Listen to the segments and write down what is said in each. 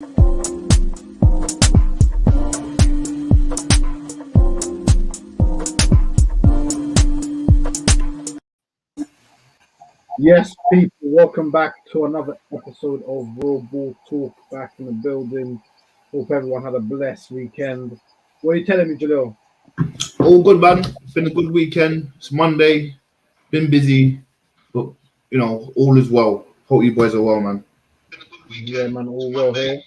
Yes, people, welcome back to another episode of World Ball Talk. Back in the building. Hope everyone had a blessed weekend. What are you telling me, Jalil? All good, man. It's been a good weekend. It's Monday. Been busy, but all is well. Hope you boys are well, man. Yeah, man, all well here.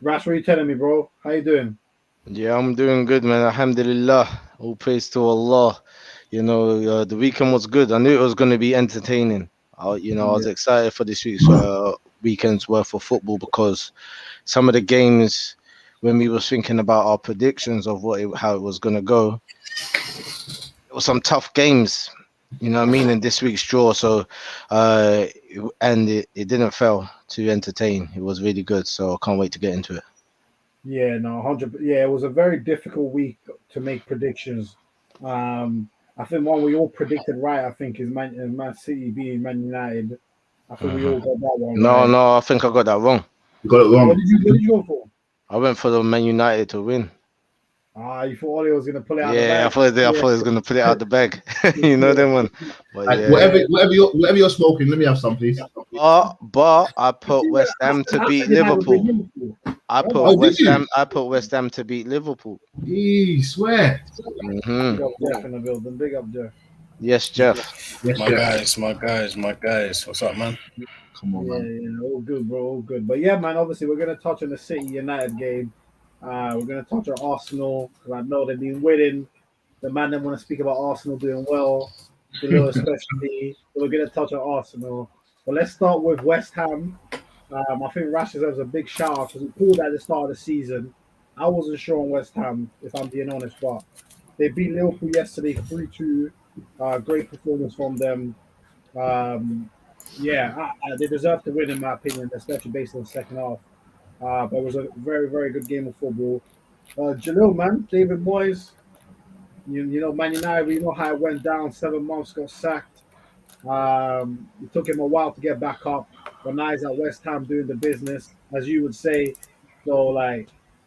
Rash, what are you telling me, bro? How you doing? Yeah, I'm doing good, man. Alhamdulillah. All praise to Allah. The weekend was good. I knew it was going to be entertaining. I was excited for this week's weekend's worth of football because some of the games, when we was thinking about our predictions of how it was going to go, it was some tough games. You know what I mean? In this week's draw, so and it didn't fail to entertain. It was really good. So I can't wait to get into it. Yeah, no, 100. Yeah, it was a very difficult week to make predictions. I think one we all predicted right. I think is Man City being Man United. I think we all got that one right. No, I think I got that wrong. You got it wrong. What did you go for? I went for the Man United to win. You thought Oli was gonna pull it out the bag? Yeah, I thought he was gonna put it out the bag. You know them one. But yeah. Whatever you're smoking, let me have some, please. But I put West Ham to beat Liverpool. I put West Ham to beat Liverpool. Swear. Big up Jeff in the building. Big up Jeff. Yes, Jeff. Yes, My guys. What's up, man? Come on, man. Yeah, all good, bro, all good. But yeah, man, obviously we're gonna touch on the City United game. We're gonna touch on Arsenal because I know they've been winning. The man that want to speak about Arsenal doing well, especially. So we're gonna touch on Arsenal. But let's start with West Ham. I think Rash deserves a big shout out because we pulled at the start of the season. I wasn't sure on West Ham, if I'm being honest, but they beat Liverpool yesterday 3-2. Great performance from them. They deserve to win in my opinion, especially based on the second half. But it was a very, very good game of football. Jalil, man, David Moyes, you know, Man United, we know how it went down. 7 months, got sacked. It took him a while to get back up. But now he's at West Ham doing the business, as you would say. So,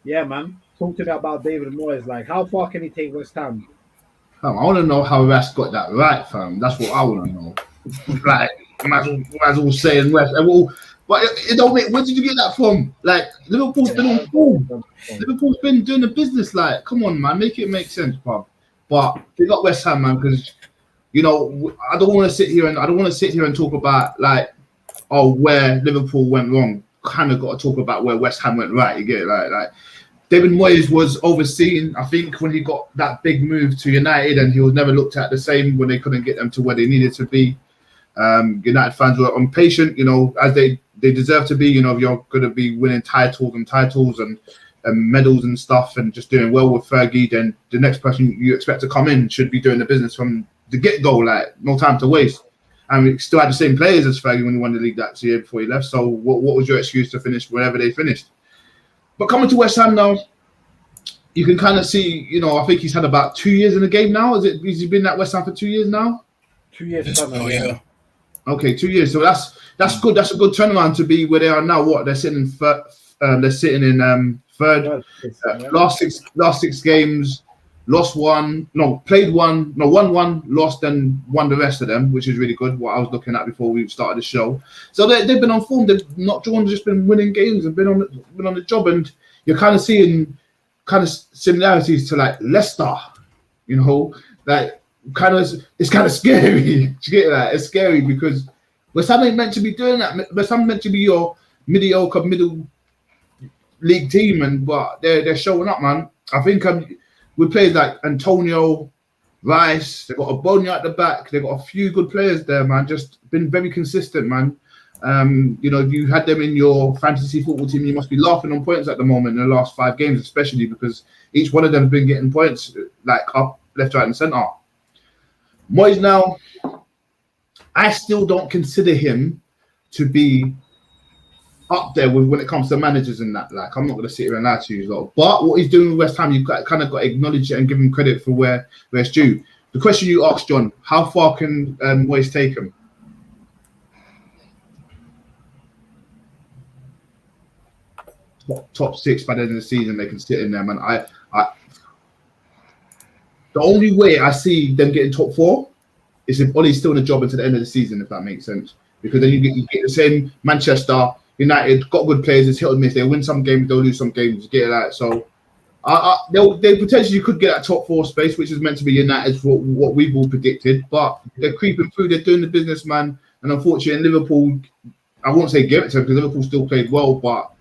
yeah, man, talk to me about David Moyes. How far can he take West Ham? I want to know how Rash got that right, fam. That's what I want to know. Man's all saying West. But it don't make. Where did you get that from? Liverpool's been on form. Liverpool's been doing the business. Come on, man, make it make sense, pal. But they got West Ham, man, because I don't want to sit here and talk about where Liverpool went wrong. Kind of got to talk about where West Ham went right. You get it, David Moyes was overseeing, I think, when he got that big move to United, and he was never looked at the same when they couldn't get them to where they needed to be. United fans were impatient, as they deserve to be. If you're going to be winning titles and medals and stuff and just doing well with Fergie, then the next person you expect to come in should be doing the business from the get-go, no time to waste. And we still had the same players as Fergie when he won the league that year before he left. So what was your excuse to finish wherever they finished? But coming to West Ham now, you can kind of see, I think he's had about 2 years in the game now. Has he been at West Ham for 2 years now? 2 years. Yeah. Okay, 2 years. So that's good. That's a good turnaround to be where they are now. What they're sitting in third. Last six games, lost one. No, played one. No, won, lost, and won the rest of them, which is really good. What I was looking at before we started the show. So they've been on form. They've not drawn, just been winning games and been on the job. And you're kind of seeing similarities to Leicester. It's kind of scary. You get that? It's scary because West Ham ain't meant to be doing that. West Ham meant to be your mediocre middle league team, but they're showing up, man. I think with players like Antonio, Rice, they've got a Bonia at the back. They've got a few good players there, man. Just been very consistent, man. If you had them in your fantasy football team, you must be laughing on points at the moment in the last 5 games, especially because each one of them has been getting points up, left, right, and centre. Moyes now, I still don't consider him to be up there with when it comes to managers and that. I'm not going to sit here and lie to you, though. But what he's doing with West Ham, you've kind of got to acknowledge it and give him credit for where it's due. The question you asked, John, how far can Moyes take him? top 6 by the end of the season. They can sit in there, man. The only way I see them getting top 4 is if Ollie's still in the job until the end of the season, if that makes sense. Because then you get the same Manchester United, got good players, it's hit or miss. They win some games, they'll lose some games. Get that. So they potentially could get that top 4 space, which is meant to be United for what we've all predicted. But they're creeping through, they're doing the business, man. And unfortunately, Liverpool, I won't say give it to them because Liverpool still played well, but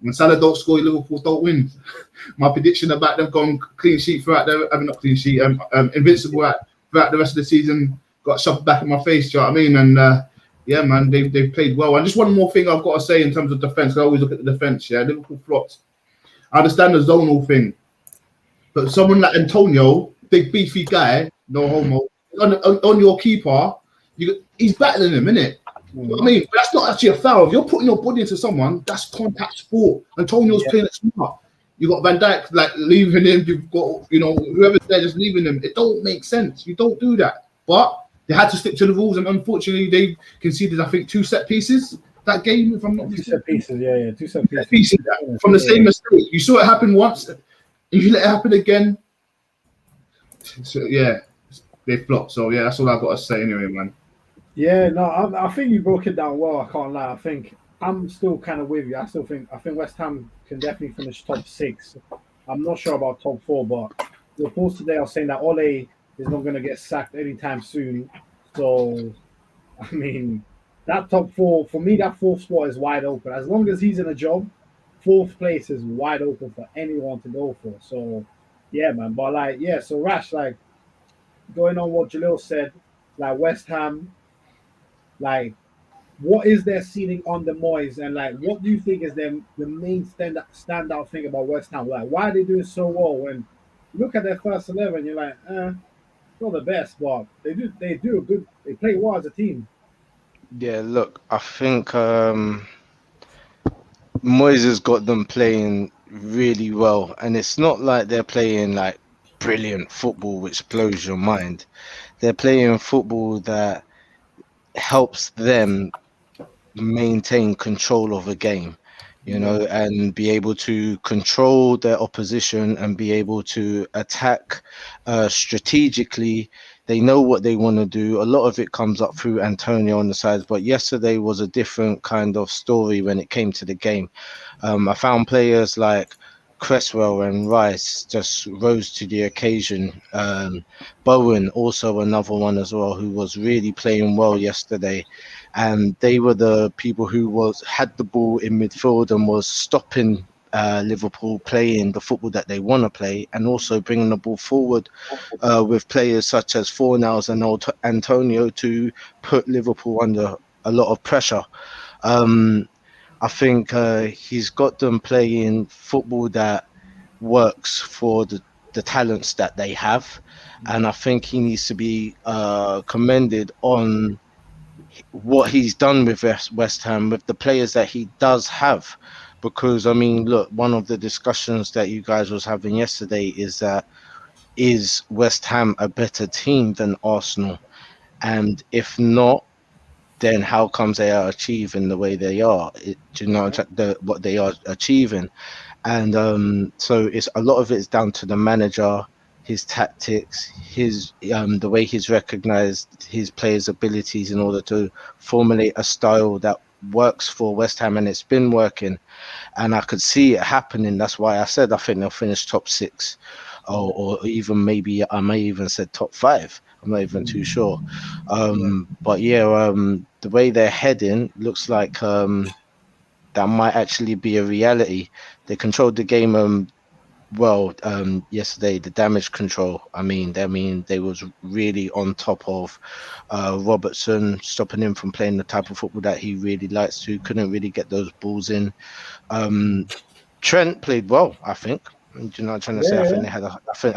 when Salah don't score, Liverpool don't win. My prediction about them going clean sheet throughout not clean sheet, invincible throughout the rest of the season got shoved back in my face. Do you know what I mean? And yeah, man, they've played well. And just one more thing I've got to say in terms of defense. I always look at the defense. Yeah, Liverpool flopped. I understand the zonal thing, but someone like Antonio, big beefy guy, no homo, on your keeper, he's battling him, innit? You know what I mean? But that's not actually a foul. If you're putting your body into someone, that's contact sport. Antonio's playing it smart. You got Van Dijk like leaving him. You've got whoever's there just leaving him. It don't make sense. You don't do that. But they had to stick to the rules, and unfortunately, they conceded I think 2 set pieces that game. If I'm not mistaken. 2 set pieces, 2 set pieces. From the same mistake. You saw it happen once, and you let it happen again. So yeah, they flopped. So yeah, that's all I've got to say anyway, man. Yeah, no, I think you broke it down well. I can't lie. I think I'm still kind of with you. I think West Ham can definitely finish top 6. I'm not sure about top 4, but the reports today are saying that Ole is not going to get sacked anytime soon. So, I mean, that top 4 for me, that 4th spot is wide open. As long as he's in a job, 4th place is wide open for anyone to go for. So, yeah, man. But so Rash, going on what Jalil said, West Ham. What is their ceiling on the Moyes, and what do you think is the main standout thing about West Ham? Why are they doing so well? When you look at their first 11, you're like, not the best, but they do a good. They play well as a team. Yeah, look, I think Moyes has got them playing really well, and it's not like they're playing brilliant football which blows your mind. They're playing football that helps them maintain control of a game, and be able to control their opposition and be able to attack strategically. They know what they want to do. A lot of it comes up through Antonio on the sides, but yesterday was a different kind of story when it came to the game. I found players like Cresswell and Rice just rose to the occasion. Bowen, also another one as well, who was really playing well yesterday. And they were the people who had the ball in midfield and was stopping Liverpool playing the football that they want to play, and also bringing the ball forward with players such as Fornals and Antonio to put Liverpool under a lot of pressure. I think he's got them playing football that works for the talents that they have, and I think he needs to be commended on what he's done with West Ham with the players that he does have. Because I mean, look, one of the discussions that you guys was having yesterday is that is West Ham a better team than Arsenal, and if not, then how comes they are achieving the way they are? Do you know what they are achieving? And so it's a lot of it is down to the manager, his tactics, his the way he's recognized his players' abilities in order to formulate a style that works for West Ham, and it's been working. And I could see it happening. That's why I said I think they'll finish top 6, or even maybe I may even said top 5. I'm not even too sure. But yeah, the way they're heading looks like that might actually be a reality. They controlled the game well yesterday. The damage control. I mean they was really on top of Robertson, stopping him from playing the type of football that he really likes to. Couldn't really get those balls in. Trent played well, I think. Do you know what I'm trying to say? I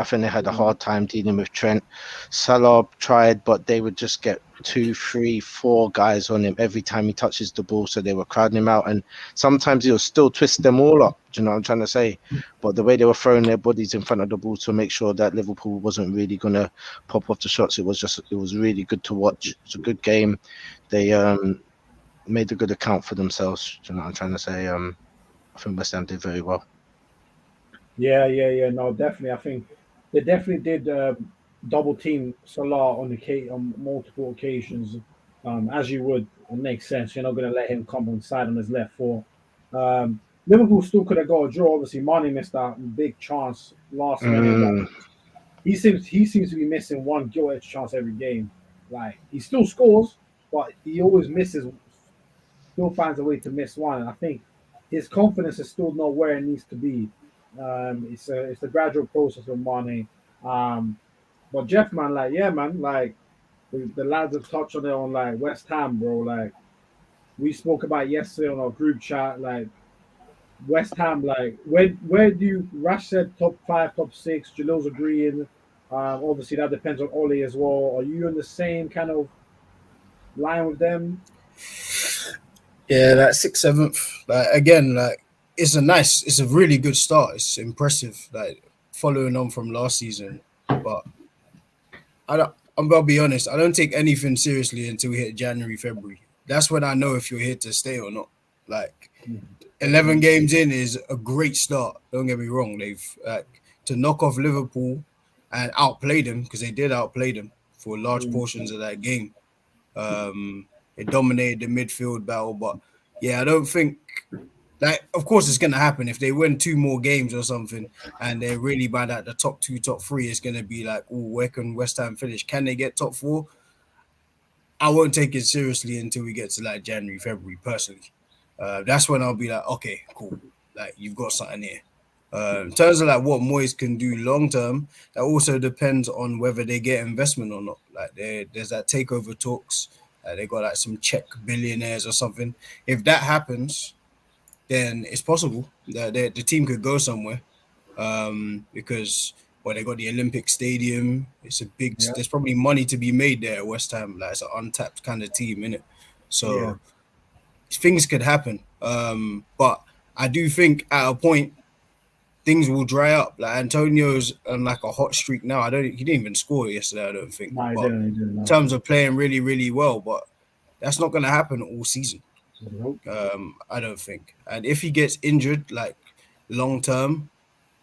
think they had a hard time dealing with Trent. Salah tried, but they would just get 2, 3, 4 guys on him every time he touches the ball, so they were crowding him out, and sometimes he'll still twist them all up. Do you know what I'm trying to say? But the way they were throwing their bodies in front of the ball to make sure that Liverpool wasn't really gonna pop off the shots, it was really good to watch. It's a good game. They made a good account for themselves. Do you know what I'm trying to say? I think West Ham did very well. Yeah. No, definitely. I think they definitely did double team Salah on multiple occasions, as you would. It makes sense. You're not going to let him come on side on his left foot. Liverpool still could have got a draw. Obviously, Mane missed that big chance last minute. But Mm, he seems to be missing one gilt edge chance every game. Like he still scores, but he always misses. Still finds a way to miss one. And I think his confidence is still not where it needs to be. It's a gradual process with Mane. Um, but Jeff, man, like yeah, man, like the lads have touched on it on like West Ham, bro. Like we spoke about yesterday on our group chat, like West Ham, like where do you Rash said top five, top six, Jalil's agreeing. Obviously that depends on Ollie as well. Are you in the same kind of line with them? Yeah, like 6th, 7th. Like again, like it's a really good start. It's impressive, like following on from last season. But I'm gonna be honest, I don't take anything seriously until we hit January, February. That's when I know if you're here to stay or not. Like 11 games in is a great start. Don't get me wrong. They've to knock off Liverpool and outplay them, because they did outplay them for large Mm, portions of that game. They dominated the midfield battle, but yeah, I don't think, like, of course it's gonna happen if they win 2 more games or something, and they're really bad at the top 2, top 3. It's gonna be like, oh, where can West Ham finish? Can they get top 4? I won't take it seriously until we get to like January, February. Personally, that's when I'll be like, okay, cool, like you've got something here. In terms of like what Moyes can do long term, that also depends on whether they get investment or not. Like there's that takeover talks. They got like some Czech billionaires or something. If that happens, then it's possible that the team could go somewhere. Because they got the Olympic Stadium. It's a big. yeah, There's probably money to be made there at West Ham. Like it's an untapped kind of team, innit? yeah, So things could happen. But I do think at a point things will dry up. Like Antonio's on like a hot streak now. He didn't even score yesterday, I don't think. no, he But didn't. He didn't. in No. terms of playing really, really well, but that's not gonna happen all season. Nope. I don't think. And if he gets injured, like long term,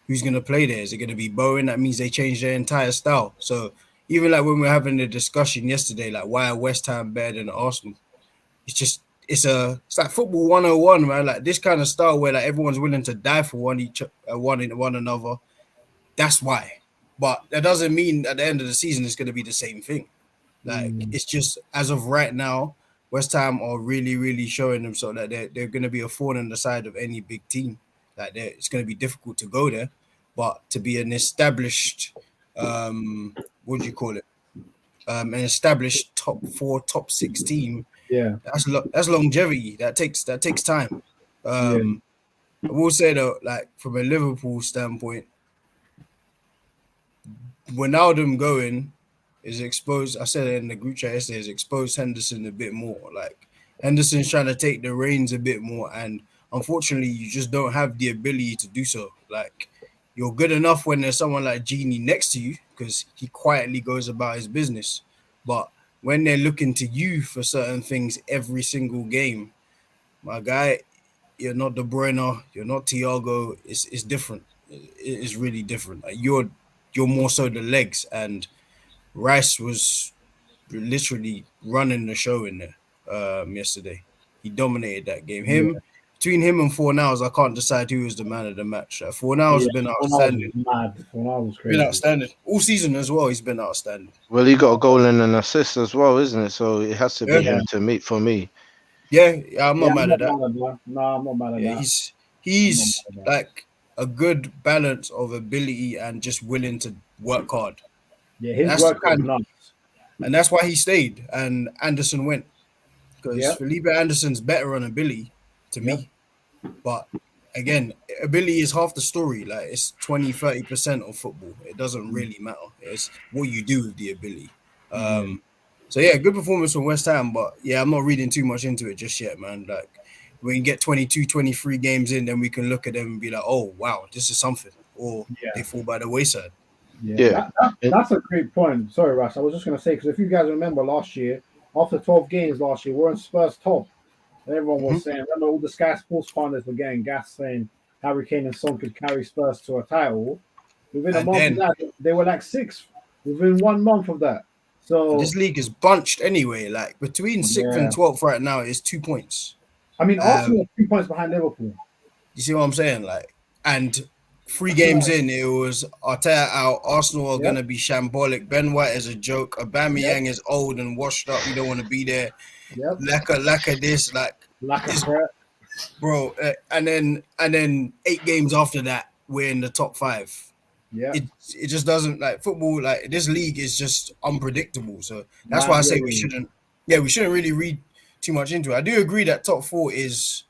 who's going to play there? Is it going to be Bowen? That means they changed their entire style. So even like when we were having the discussion yesterday, like why are West Ham better than Arsenal? It's like football 101, man. Like this kind of style where like everyone's willing to die for one another. That's why. But that doesn't mean at the end of the season it's going to be the same thing. Like it's just as of right now, West Ham are really, really showing themselves that they're going to be a thorn in the side of any big team. Like it's going to be difficult to go there, but to be an established, what do you call it? An established top 4, top 6 team. Yeah, That's longevity. That takes time. yeah, I will say though, like from a Liverpool standpoint, Wijnaldum going is exposed. I said it in the group chat yesterday. Is exposed Henderson a bit more. Like Henderson's trying to take the reins a bit more, and unfortunately, you just don't have the ability to do so. Like you're good enough when there's someone like Genie next to you because he quietly goes about his business, but when they're looking to you for certain things every single game, my guy, you're not De Bruyne, you're not Thiago. It's different. It's really different. Like you're more so the legs, and Rice was literally running the show in there yesterday. He dominated that game. yeah, Between him and Fornals, I can't decide who was the man of the match. Fornals yeah. has been Ronaldo outstanding. was mad. Ronaldo was Been crazy. outstanding all season as well. He's been outstanding. Well, he got a goal and an assist as well, isn't it? So it has to be Yeah, him to meet for me. yeah. I'm Yeah, not I'm mad not at that. mad at that. No, I'm not mad at Yeah, that. I'm not he's mad at that. like a good balance of ability and just willing to work hard. Yeah, his That's the work is kind, nuts. and that's why he stayed and Anderson went, because Yeah, Felipe Anderson's better on ability to yeah, me. But again, ability is half the story. Like it's 20-30% of football. It doesn't really matter. It's what you do with the ability. yeah. So yeah, good performance from West Ham. But yeah, I'm not reading too much into it just yet, man. Like we can get 22, 23 games in, then we can look at them and be like, oh wow, this is something. Or they Yeah. fall by the wayside. Yeah, Yeah. And that's a great point. Sorry, Russ. I was just going to say, because if you guys remember last year, after 12 games last year, we're in Spurs top. Everyone was saying, remember all the Sky Sports partners were getting gas saying Harry Kane and Son could carry Spurs to a title. Within a And month of then that, they were like sixth within 1 month of that. So this league is bunched anyway. Like between 6th and yeah, 12th right now is 2 points. I mean Arsenal Um, are 3 points behind Liverpool. you see what I'm saying? Like, and 3 I feel games like, in, it was Arteta out. Arsenal are yep, gonna be shambolic. Ben White is a joke. yep, Aubameyang is old and washed up. You don't want to be there. yep. Laka this, like Lack of this, threat. bro. And then 8 games after that, we're in the top 5. Yeah, It just doesn't, like, football. Like, this league is just unpredictable. So that's why man, I yeah, say we shouldn't really read too much into it. I do agree that top 4 is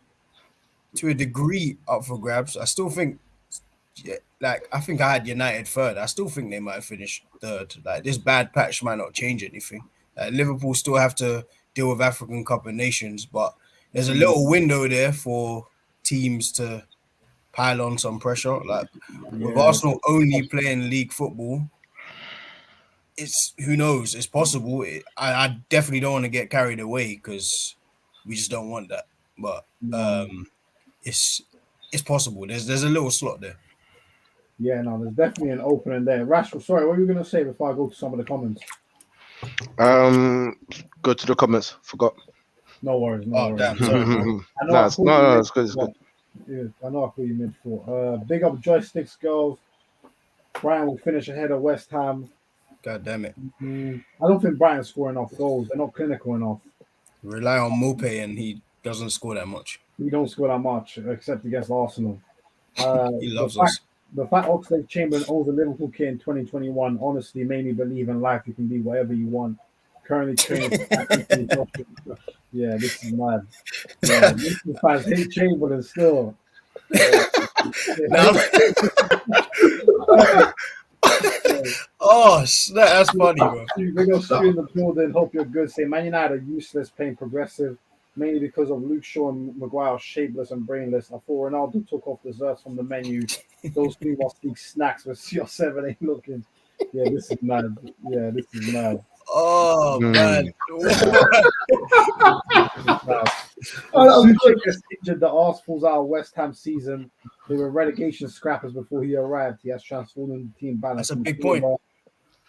to a degree up for grabs. I still think, yeah, like, I think I had United third. I still think they might finish third. Like, this bad patch might not change anything. Liverpool still have to deal with African Cup of Nations, but there's a little window there for teams to pile on some pressure. Like, with yeah, Arsenal only playing league football, it's, who knows? It's possible. I definitely don't want to get carried away because we just don't want that. But no, it's possible. There's a little slot there. yeah, no. There's definitely an opening there. Rashford, sorry, what were you gonna say before I go to some of the comments? Go to the comments. Forgot. No worries, no Oh worries. damn! Sorry, bro. I know No, I it's, called no, you no, mid. it's good. It's good. Yeah, I know I called you mid for. Big up joysticks, girls. Brian will finish ahead of West Ham. God damn it! I don't think Brian's scoring enough goals. They're not clinical enough. Rely on Mope and he doesn't score that much. We don't score that much except against Arsenal. Uh, He the loves fact us. the fact Oxlade Chamberlain owns a Liverpool kit in 2021 honestly made me believe in life you can be whatever you want. Currently training for Anthony Joshua. Yeah, this is mad. Yeah, Liverpool fans hate Chamberlain still. They Now, oh, that's funny, bro. Big up Stu in the building. Hope you're good. Say Man United are useless, playing progressive, mainly because of Luke Shaw and Maguire shapeless and brainless. I thought Ronaldo took off desserts from the menu. Those three must be snacks with CR7 ain't looking. Yeah, this is mad. Yeah, this is mad. Oh man, Mad. Oh, that was Suchek good. gets injured. The Arse falls out of West Ham season. They were relegation scrappers before he arrived. He has transformed the team balance. that's a big point.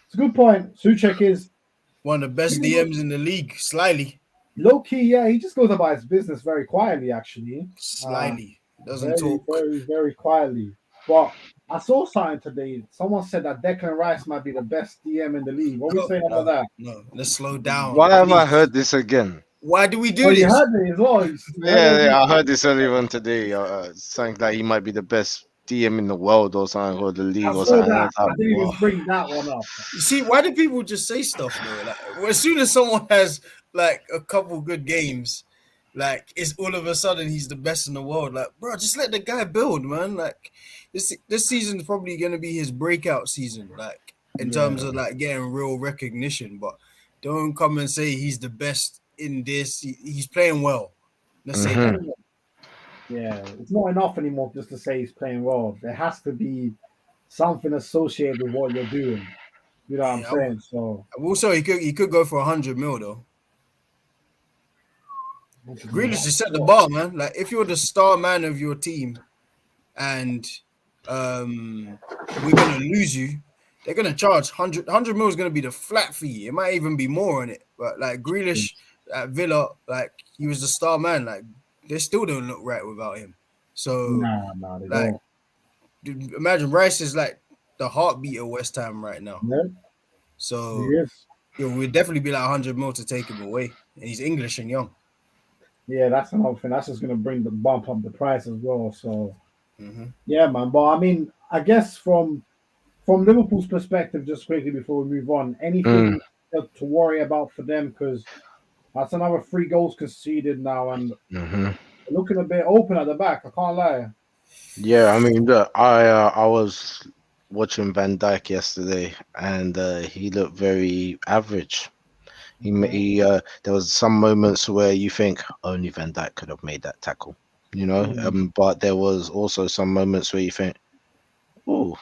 It's a good point. Suchek is One of the best DMs in the league. Slyly, low key, yeah, he just goes about his business very quietly, actually. doesn't Very, talk. very, very quietly. But I saw something today. Someone said that Declan Rice might be the best DM in the league. What are we saying about that? No, let's slow down. Why have I please. heard this again? Why do we do Oh, you this? heard it as well. Yeah, I heard this earlier on today. Saying that he might be the best DM in the world or something, or the league I or saw something. that. I I was didn't even like, bring that one up. You see, why do people just say stuff though? Like, as soon as someone has like a couple good games, like, it's all of a sudden he's the best in the world. Like, bro, just let the guy build, man. Like, this season's probably gonna be his breakout season, like, in terms of like getting real recognition. But don't come and say he's the best in this. He's playing well. Let's say that. Yeah, it's not enough anymore just to say he's playing well. There has to be something associated with what you're doing. You know what I'm Yeah, saying? So also, he could go for 100 mil though. Grealish just set the bar, man. Like, if you're the star man of your team and we're gonna lose you, they're gonna charge 100 mil is gonna be the flat fee. It might even be more on it. But like Grealish at Villa, like, he was the star man. Like, they still don't look right without him. So nah, they like, don't. imagine Rice is like the heartbeat of West Ham right now. Yeah, So he is. we'd definitely be like 100 mil to take him away. And he's English and young. Yeah, that's another thing. That's just gonna bring the bump up the price as well. So yeah, man. But I mean, I guess from Liverpool's perspective, just quickly before we move on, anything to worry about for them, because that's another 3 goals conceded now, and looking a bit open at the back. I can't lie. yeah. I mean, look, I was watching Van Dijk yesterday, and he looked very average. There was some moments where you think only Van Dijk could have made that tackle, you know. But there was also some moments where you think, oh,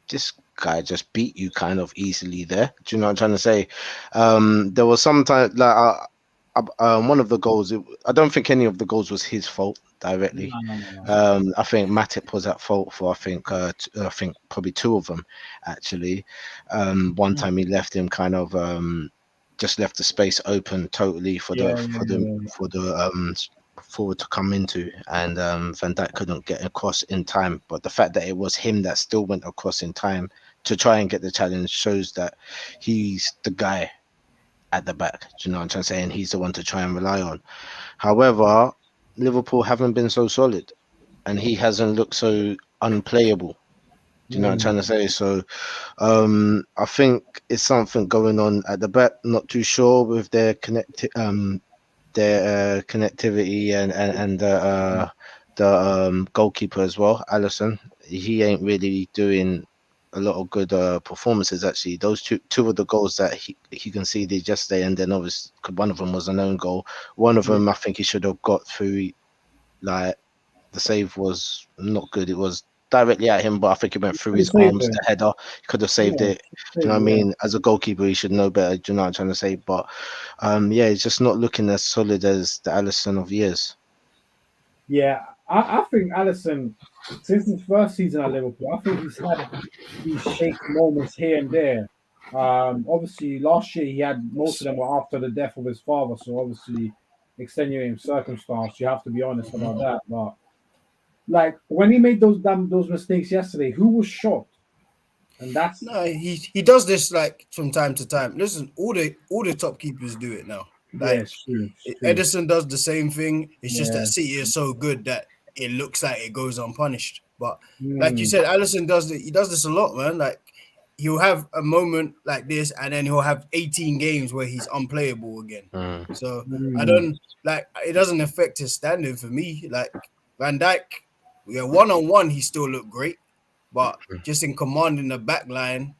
this guy just beat you kind of easily there. Do you know what I'm trying to say? There was some time like one of the goals. I don't think any of the goals was his fault directly. No. I think Matip was at fault for I think probably two of them actually. One time he left him kind of just left the space open totally for Yeah, the forward to come into, and Van Dijk couldn't get across in time. But the fact that it was him that still went across in time to try and get the challenge shows that he's the guy at the back. Do you know what I'm trying to say? And he's the one to try and rely on. However, Liverpool haven't been so solid, and he hasn't looked so unplayable. Do you know what I'm trying to say? So, I think it's something going on at the back. Not too sure with their connectivity and the goalkeeper as well, Allison. He ain't really doing a lot of good performances actually. Those two of the goals that he conceded yesterday, and then obviously one of them was an own goal. One of them I think he should have got through. Like the save was not good. It was directly at him, but I think it went through his arms. The header, he could have saved it. Do you know what I mean? As a goalkeeper, he should know better. Do you know what I'm trying to say? But yeah, he's just not looking as solid as the Allison of years. Yeah, I think Allison, since his first season at Liverpool, I think he's had these shake moments here and there. Obviously, last year he had most of them were after the death of his father, so obviously extenuating circumstance. You have to be honest about that. But like when he made those mistakes yesterday, who was shocked? And that's No, he does this like from time to time. Listen, all the top keepers do it now. Like it's true. Edison does the same thing. It's just Yeah. that City is so good that it looks like it goes unpunished. But like you said, Allison does it. He does this a lot, man. Like he'll have a moment like this, and then he'll have 18 games where he's unplayable again. So I don't like it. Doesn't affect his standing for me. Like Van Dijk, yeah, 1-on-1 he still looked great, but just in commanding the back line,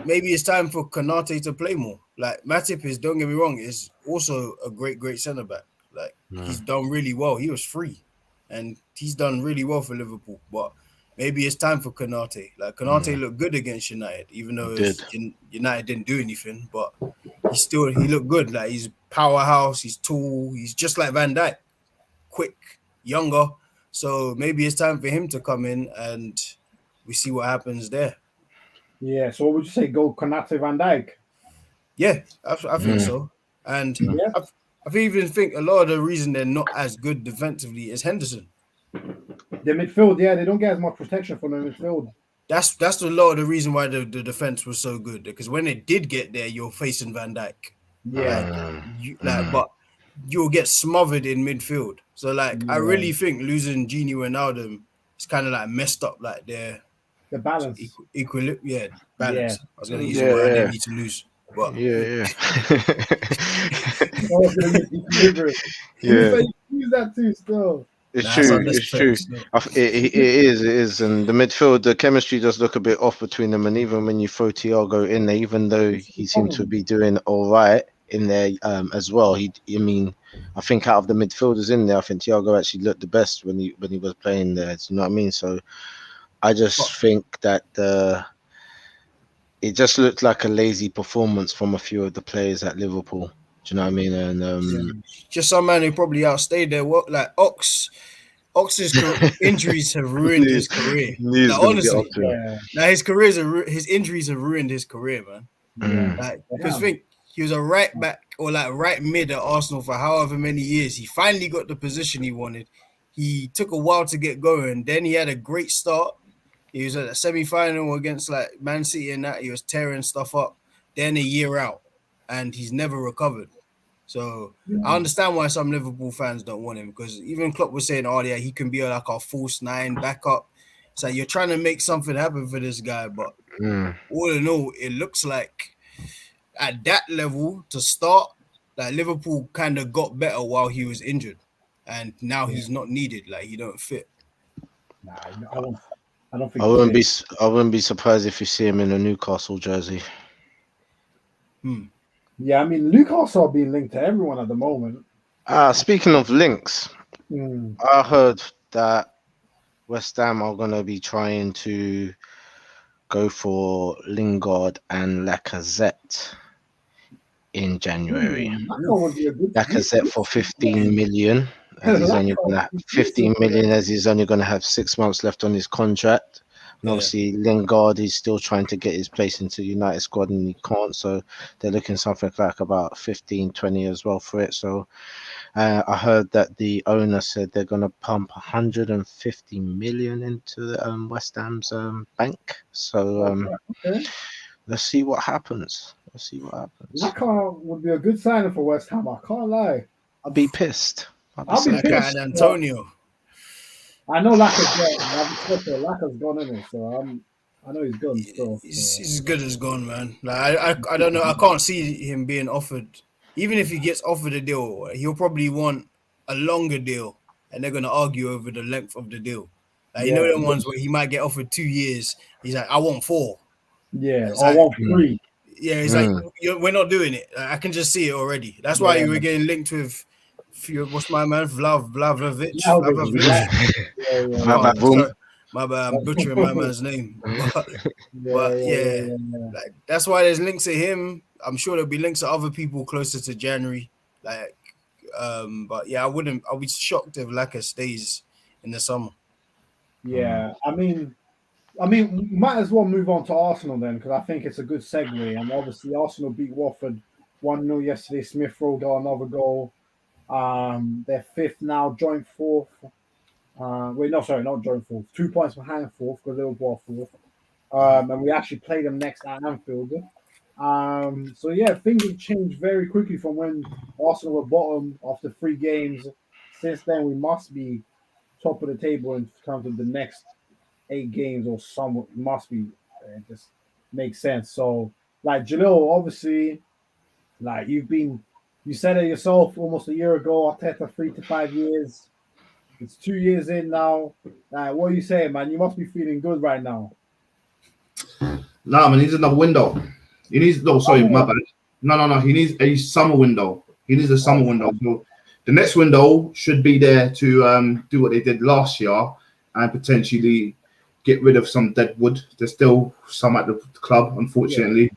maybe it's time for Konate to play more. Like Matip is, don't get me wrong, is also a great centre back. Like he's done really well. He was free, and he's done really well for Liverpool. But maybe it's time for Konate. Like Konate looked good against United, even though United didn't do anything. But he looked good. Like he's powerhouse. He's tall. He's just like Van Dijk, quick, younger. So maybe it's time for him to come in, and we see what happens there. Yeah. So what would you say? Go Konate, Van Dijk? Yeah, I think so. And I even think a lot of the reason they're not as good defensively is Henderson. The midfield, they don't get as much protection from the midfield. That's a lot of the reason why the defense was so good. Because when it did get there, you're facing Van Dijk. But you'll get smothered in midfield. So I really think losing Gini Wijnaldum is kind of like messed up like the balance. Balance. I was gonna use a word I didn't need to lose. But yeah. Use that too still. It's true. It is. And the midfield, the chemistry does look a bit off between them. And even when you throw Thiago in there, even though he seemed to be doing all right in there as well, I think out of the midfielders in there, I think Thiago actually looked the best when he was playing there. You know what I mean? So I just think that it just looked like a lazy performance from a few of the players at Liverpool. Do you know what I mean? And just some man who probably outstayed their work. Like Ox's injuries have ruined his career. Honestly, his injuries have ruined his career, man. Because think he was a right back or like right mid at Arsenal for however many years. He finally got the position he wanted. He took a while to get going. Then he had a great start. He was at a semi-final against like Man City and that. He was tearing stuff up. Then a year out, and he's never recovered. So I understand why some Liverpool fans don't want him, because even Klopp was saying, "Oh yeah, he can be like our false nine backup." So you're trying to make something happen for this guy, but all in all, it looks like at that level to start, like Liverpool kind of got better while he was injured, and now he's not needed. Like he don't fit. Nah, I don't think. I wouldn't be surprised if you see him in a Newcastle jersey. Yeah, I mean, Newcastle are being linked to everyone at the moment. Speaking of links, I heard that West Ham are going to be trying to go for Lingard and Lacazette. in January. Lacazette would be a good. Lacazette for 15 million. As he's only gonna 15 million, as he's only gonna have 6 months left on his contract. And obviously Lingard is still trying to get his place into the United squad and he can't, so they're looking something like about 15, 20 as well for it. So I heard that the owner said they're gonna pump 150 million into the West Ham's bank. So let's see what happens. Lacazette would be a good signing for West Ham. I can't lie. I'll be pissed. I'll be pissed. Antonio. I know Lacaz's gone in it, so I know he's gone still. He's as good as gone, man. Like I don't know. I can't see him being offered. Even if he gets offered a deal, he'll probably want a longer deal, and they're gonna argue over the length of the deal. Like, you know them ones where he might get offered 2 years. He's like, I want 4. Yeah, I want 3. Yeah, he's like, we're not doing it. Like, I can just see it already. That's why you were getting linked with. What's my man? Vlahovic. My bad, I'm butchering my man's name. But like, that's why there's links to him. I'm sure there'll be links to other people closer to January. Like, but yeah, I'll be shocked if Laka stays in the summer. Yeah, I mean, might as well move on to Arsenal then, because I think it's a good segue. And obviously, Arsenal beat Watford 1-0 yesterday. Smith Rowe got another goal. They're 5th now, joint 4th. Not joint 4th. 2 points behind 4th because Liverpool are 4th. And we actually play them next at Anfield. So yeah, things have changed very quickly from when Arsenal were bottom after 3 games. Since then, we must be top of the table in terms of the next 8 games or somewhat. Must be. It just makes sense. So, like Jalil, obviously, like you said it yourself almost a year ago. Arteta 3 to 5 years. It's 2 years in now. What are you saying, man? You must be feeling good right now. Nah, man, he needs another window. He needs my bad. No. He needs a summer window. He needs a summer window. So the next window should be there to do what they did last year and potentially get rid of some dead wood. There's still some at the club, unfortunately.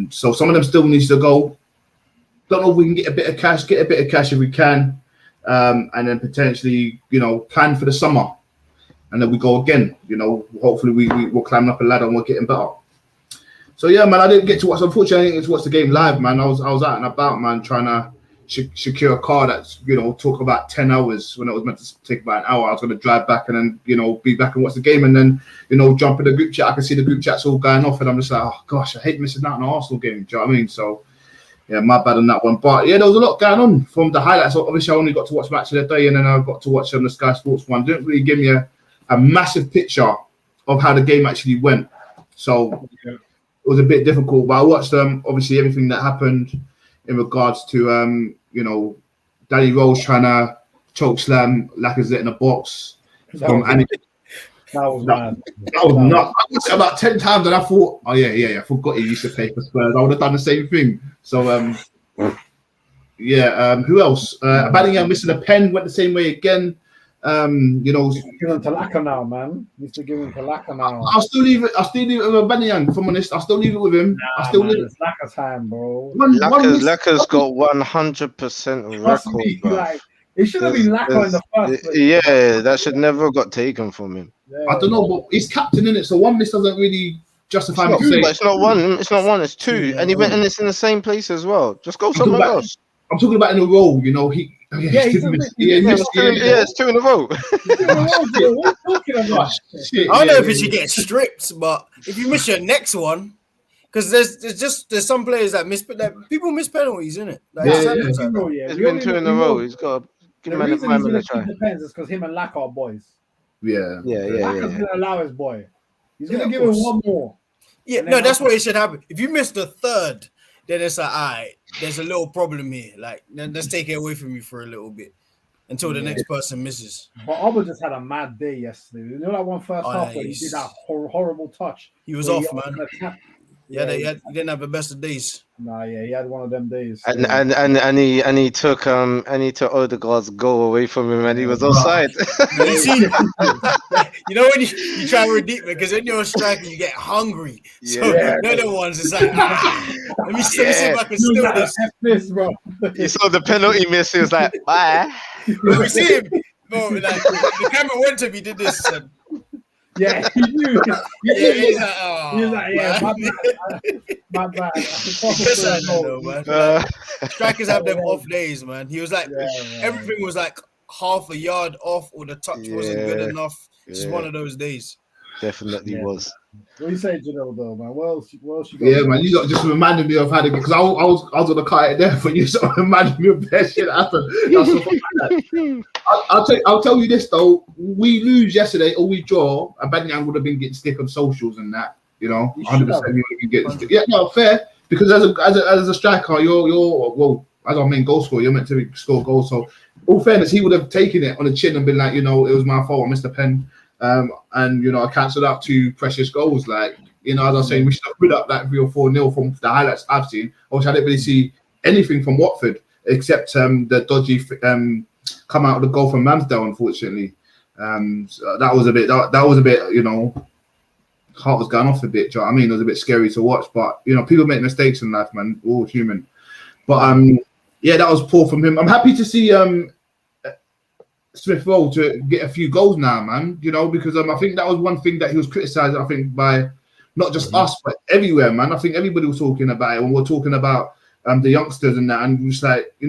So some of them still needs to go. Don't know if we can get a bit of cash if we can, and then potentially, plan for the summer, and then we go again. Hopefully we'll climb up a ladder and we're getting better. So yeah, man, I didn't get to watch. Unfortunately, I didn't get to watch the game live, man. I was out and about, man, trying to secure a car that's took about 10 hours when it was meant to take about an hour. I was going to drive back and then be back and watch the game and then jump in the group chat. I can see the group chats all going off and I'm just like, oh gosh, I hate missing out on an Arsenal game. Do you know what I mean? So yeah, my bad on that one. But yeah, there was a lot going on from the highlights. So obviously, I only got to watch Match of the Day and then I got to watch the Sky Sports one. Didn't really give me a massive picture of how the game actually went. So it was a bit difficult. But I watched obviously everything that happened in regards to Danny Rose trying to choke slam Lacazette in the box. That was mad. That was nuts. I watched it about 10 times and I thought, oh yeah, I forgot he used to play for Spurs. I would have done the same thing. So who else? Aubameyang missing a pen, went the same way again. Give him to Laka now, man. Needs to give him to Laka now. I'll still leave it with Aubameyang, if I'm honest. I'll still leave it with him. It's Laka's time, bro. Laka's got 100% record, bro. Like, it should have been Laka in the first place. Yeah, that should never have got taken from him. Yeah. I don't know, but he's captain in it, so one miss doesn't really justify me saying. But it's not one, it's 2. And he went and it's in the same place as well. Just go somewhere else. I'm talking about in a row, it's 2 in a row. What are you talking about? I don't know if it should get stripped, but if you miss your next one, because there's some players that miss, people miss penalties, isn't it? It's been 2 in a row. He's got to give him a man a try. Depends, it's because him and Laka are boys. Yeah. Laka's gonna allow his boy. He's gonna give him one more. Yeah, no, that's what it should happen. If you miss the third, then it's like, all right, there's a little problem here. Like, then let's take it away from you for a little bit until the next person misses. But Auba just had a mad day yesterday. That one first half where he did that horrible touch. He was off, man. You didn't have the best of days. Nah, yeah, he had one of them days. And he took Odegaard's goal away from him, and he was offside. You see, you know when you try to redeem it, because when you're a striker, you get hungry. So the other ones, it's like, let me see if I can steal this, bro. He saw the penalty miss. He was like, bye. We see him, bro. Like the camera went to me, did this. Yeah, he knew. He's like, oh, he was like, yeah, my bad. Strikers have them off days, man. He was like, everything was like half a yard off, or the touch wasn't good enough. It's just one of those days. Definitely was. What do you say, Janelle, though, man? What else you got? Yeah, man, you just reminded me of how to, because I was gonna cut it there, but you sort of reminded me of that shit happened. I'll tell you this though: we lose yesterday or we draw, and Banyang would have been getting stick on socials and that, 100%. He would have been getting stick. Yeah, no, fair, because as a striker, you're as our main goal scorer, you're meant to score goals. So, all fairness, he would have taken it on the chin and been like, it was my fault, I missed the pen. And I cancelled out 2 precious goals. Like, as I was saying, we should have put up that 3 or 4-0 from the highlights I've seen. Obviously, I didn't really see anything from Watford except the dodgy come out of the goal from Ramsdale, unfortunately. So that was a bit, heart was going off a bit. Do you know what I mean? It was a bit scary to watch, but people make mistakes in life, man. We're all human. But that was poor from him. I'm happy to see Smith Rowe to get a few goals now, man. Because I think that was one thing that he was criticised, I think, by not just us, but everywhere, man. I think everybody was talking about it when we're talking about the youngsters and that, and just like, he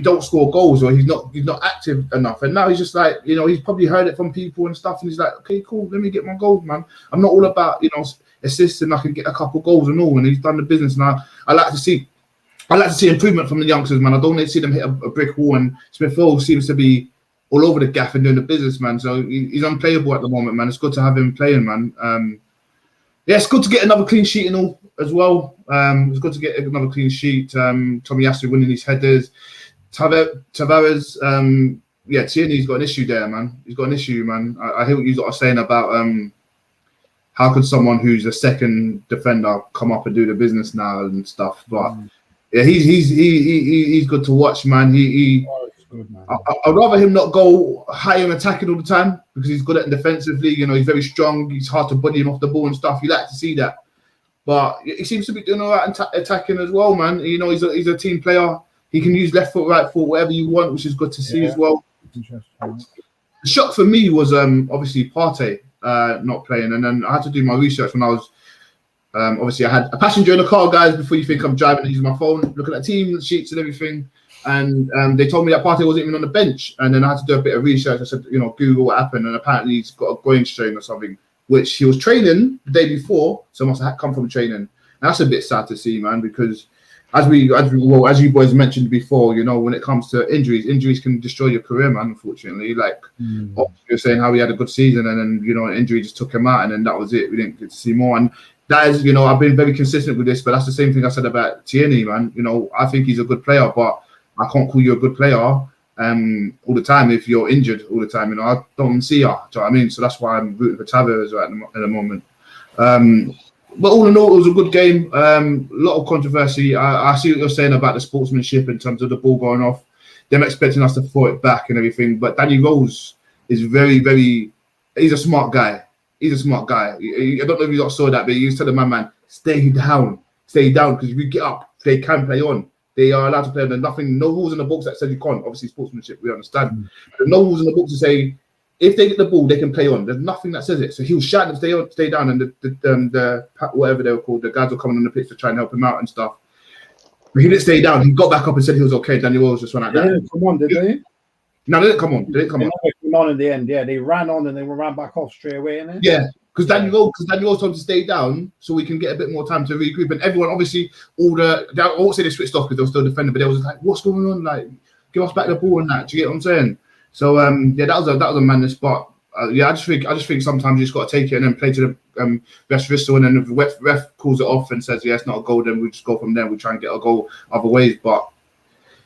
don't score goals or he's not active enough. And now he's just like, he's probably heard it from people and stuff, and he's like, okay, cool, let me get my goals, man. I'm not all about, assists, and I can get a couple goals and all, and he's done the business. And I like to see improvement from the youngsters, man. I don't want to see them hit a brick wall, and Smith Rowe seems to be all over the gaff and doing the business, man. So he's unplayable at the moment, man. It's good to have him playing, man. It's good to get another clean sheet and all as well. It's good to get another clean sheet. Tomiyasu winning his headers. Tavares, Tierney's got an issue there, man. He's got an issue, man. I hear what you are saying about how could someone who's a second defender come up and do the business now and stuff. But yeah, he's good to watch, man. I'd rather him not go high and attacking all the time because he's good at defensively. He's very strong. He's hard to buddy him off the ball and stuff. You like to see that, but he seems to be doing all right attacking as well, man. He's a team player. He can use left foot, right foot, whatever you want, which is good to see as well. The shock for me was obviously Partey not playing, and then I had to do my research when I was. Obviously, I had a passenger in the car, guys. Before you think I'm driving and using my phone, looking at team sheets and everything. And they told me that Partey wasn't even on the bench. And then I had to do a bit of research. I said, Google what happened. And apparently he's got a groin strain or something, which he was training the day before. So must have come from training. And that's a bit sad to see, man, because as you boys mentioned before, when it comes to injuries can destroy your career, man, unfortunately. Like, you're saying how he had a good season and then, an injury just took him out and then that was it. We didn't get to see more. And that is, I've been very consistent with this, but that's the same thing I said about Tierney, man. I think he's a good player, but I can't call you a good player all the time if you're injured all the time. I don't see her. Do you know what I mean? So that's why I'm rooting for Tavares at the moment. But all in all, it was a good game. A lot of controversy. I see what you're saying about the sportsmanship in terms of the ball going off, them expecting us to throw it back and everything. But Danny Rose is very, very. He's a smart guy. I don't know if you saw that, but he was telling my man, stay down, because if you get up, they can play on. They are allowed to play. There's no rules in the books that says you can't. Obviously, sportsmanship, we understand. There's no rules in the books to say if they get the ball, they can play on. There's nothing that says it. So he was shouting to stay down, and the whatever they were called, the guys were coming on the pitch to try and help him out and stuff. But he didn't stay down. He got back up and said he was okay. Daniel Wells just went like that. They didn't come on, did they? No, they didn't come on. They came on in the end. Yeah, they ran on and they ran back off straight away. Innit? Yeah. Because Daniel Wells told him to stay down so we can get a bit more time to regroup. And everyone, obviously, I won't say they switched off because they were still defending, but they was like, what's going on? Like, give us back the ball and that. Do you get what I'm saying? So, that was a madness. But, I just think sometimes you just got to take it and then play to the best whistle. And then if the ref calls it off and says, yeah, it's not a goal, then we just go from there. We try and get a goal other ways. But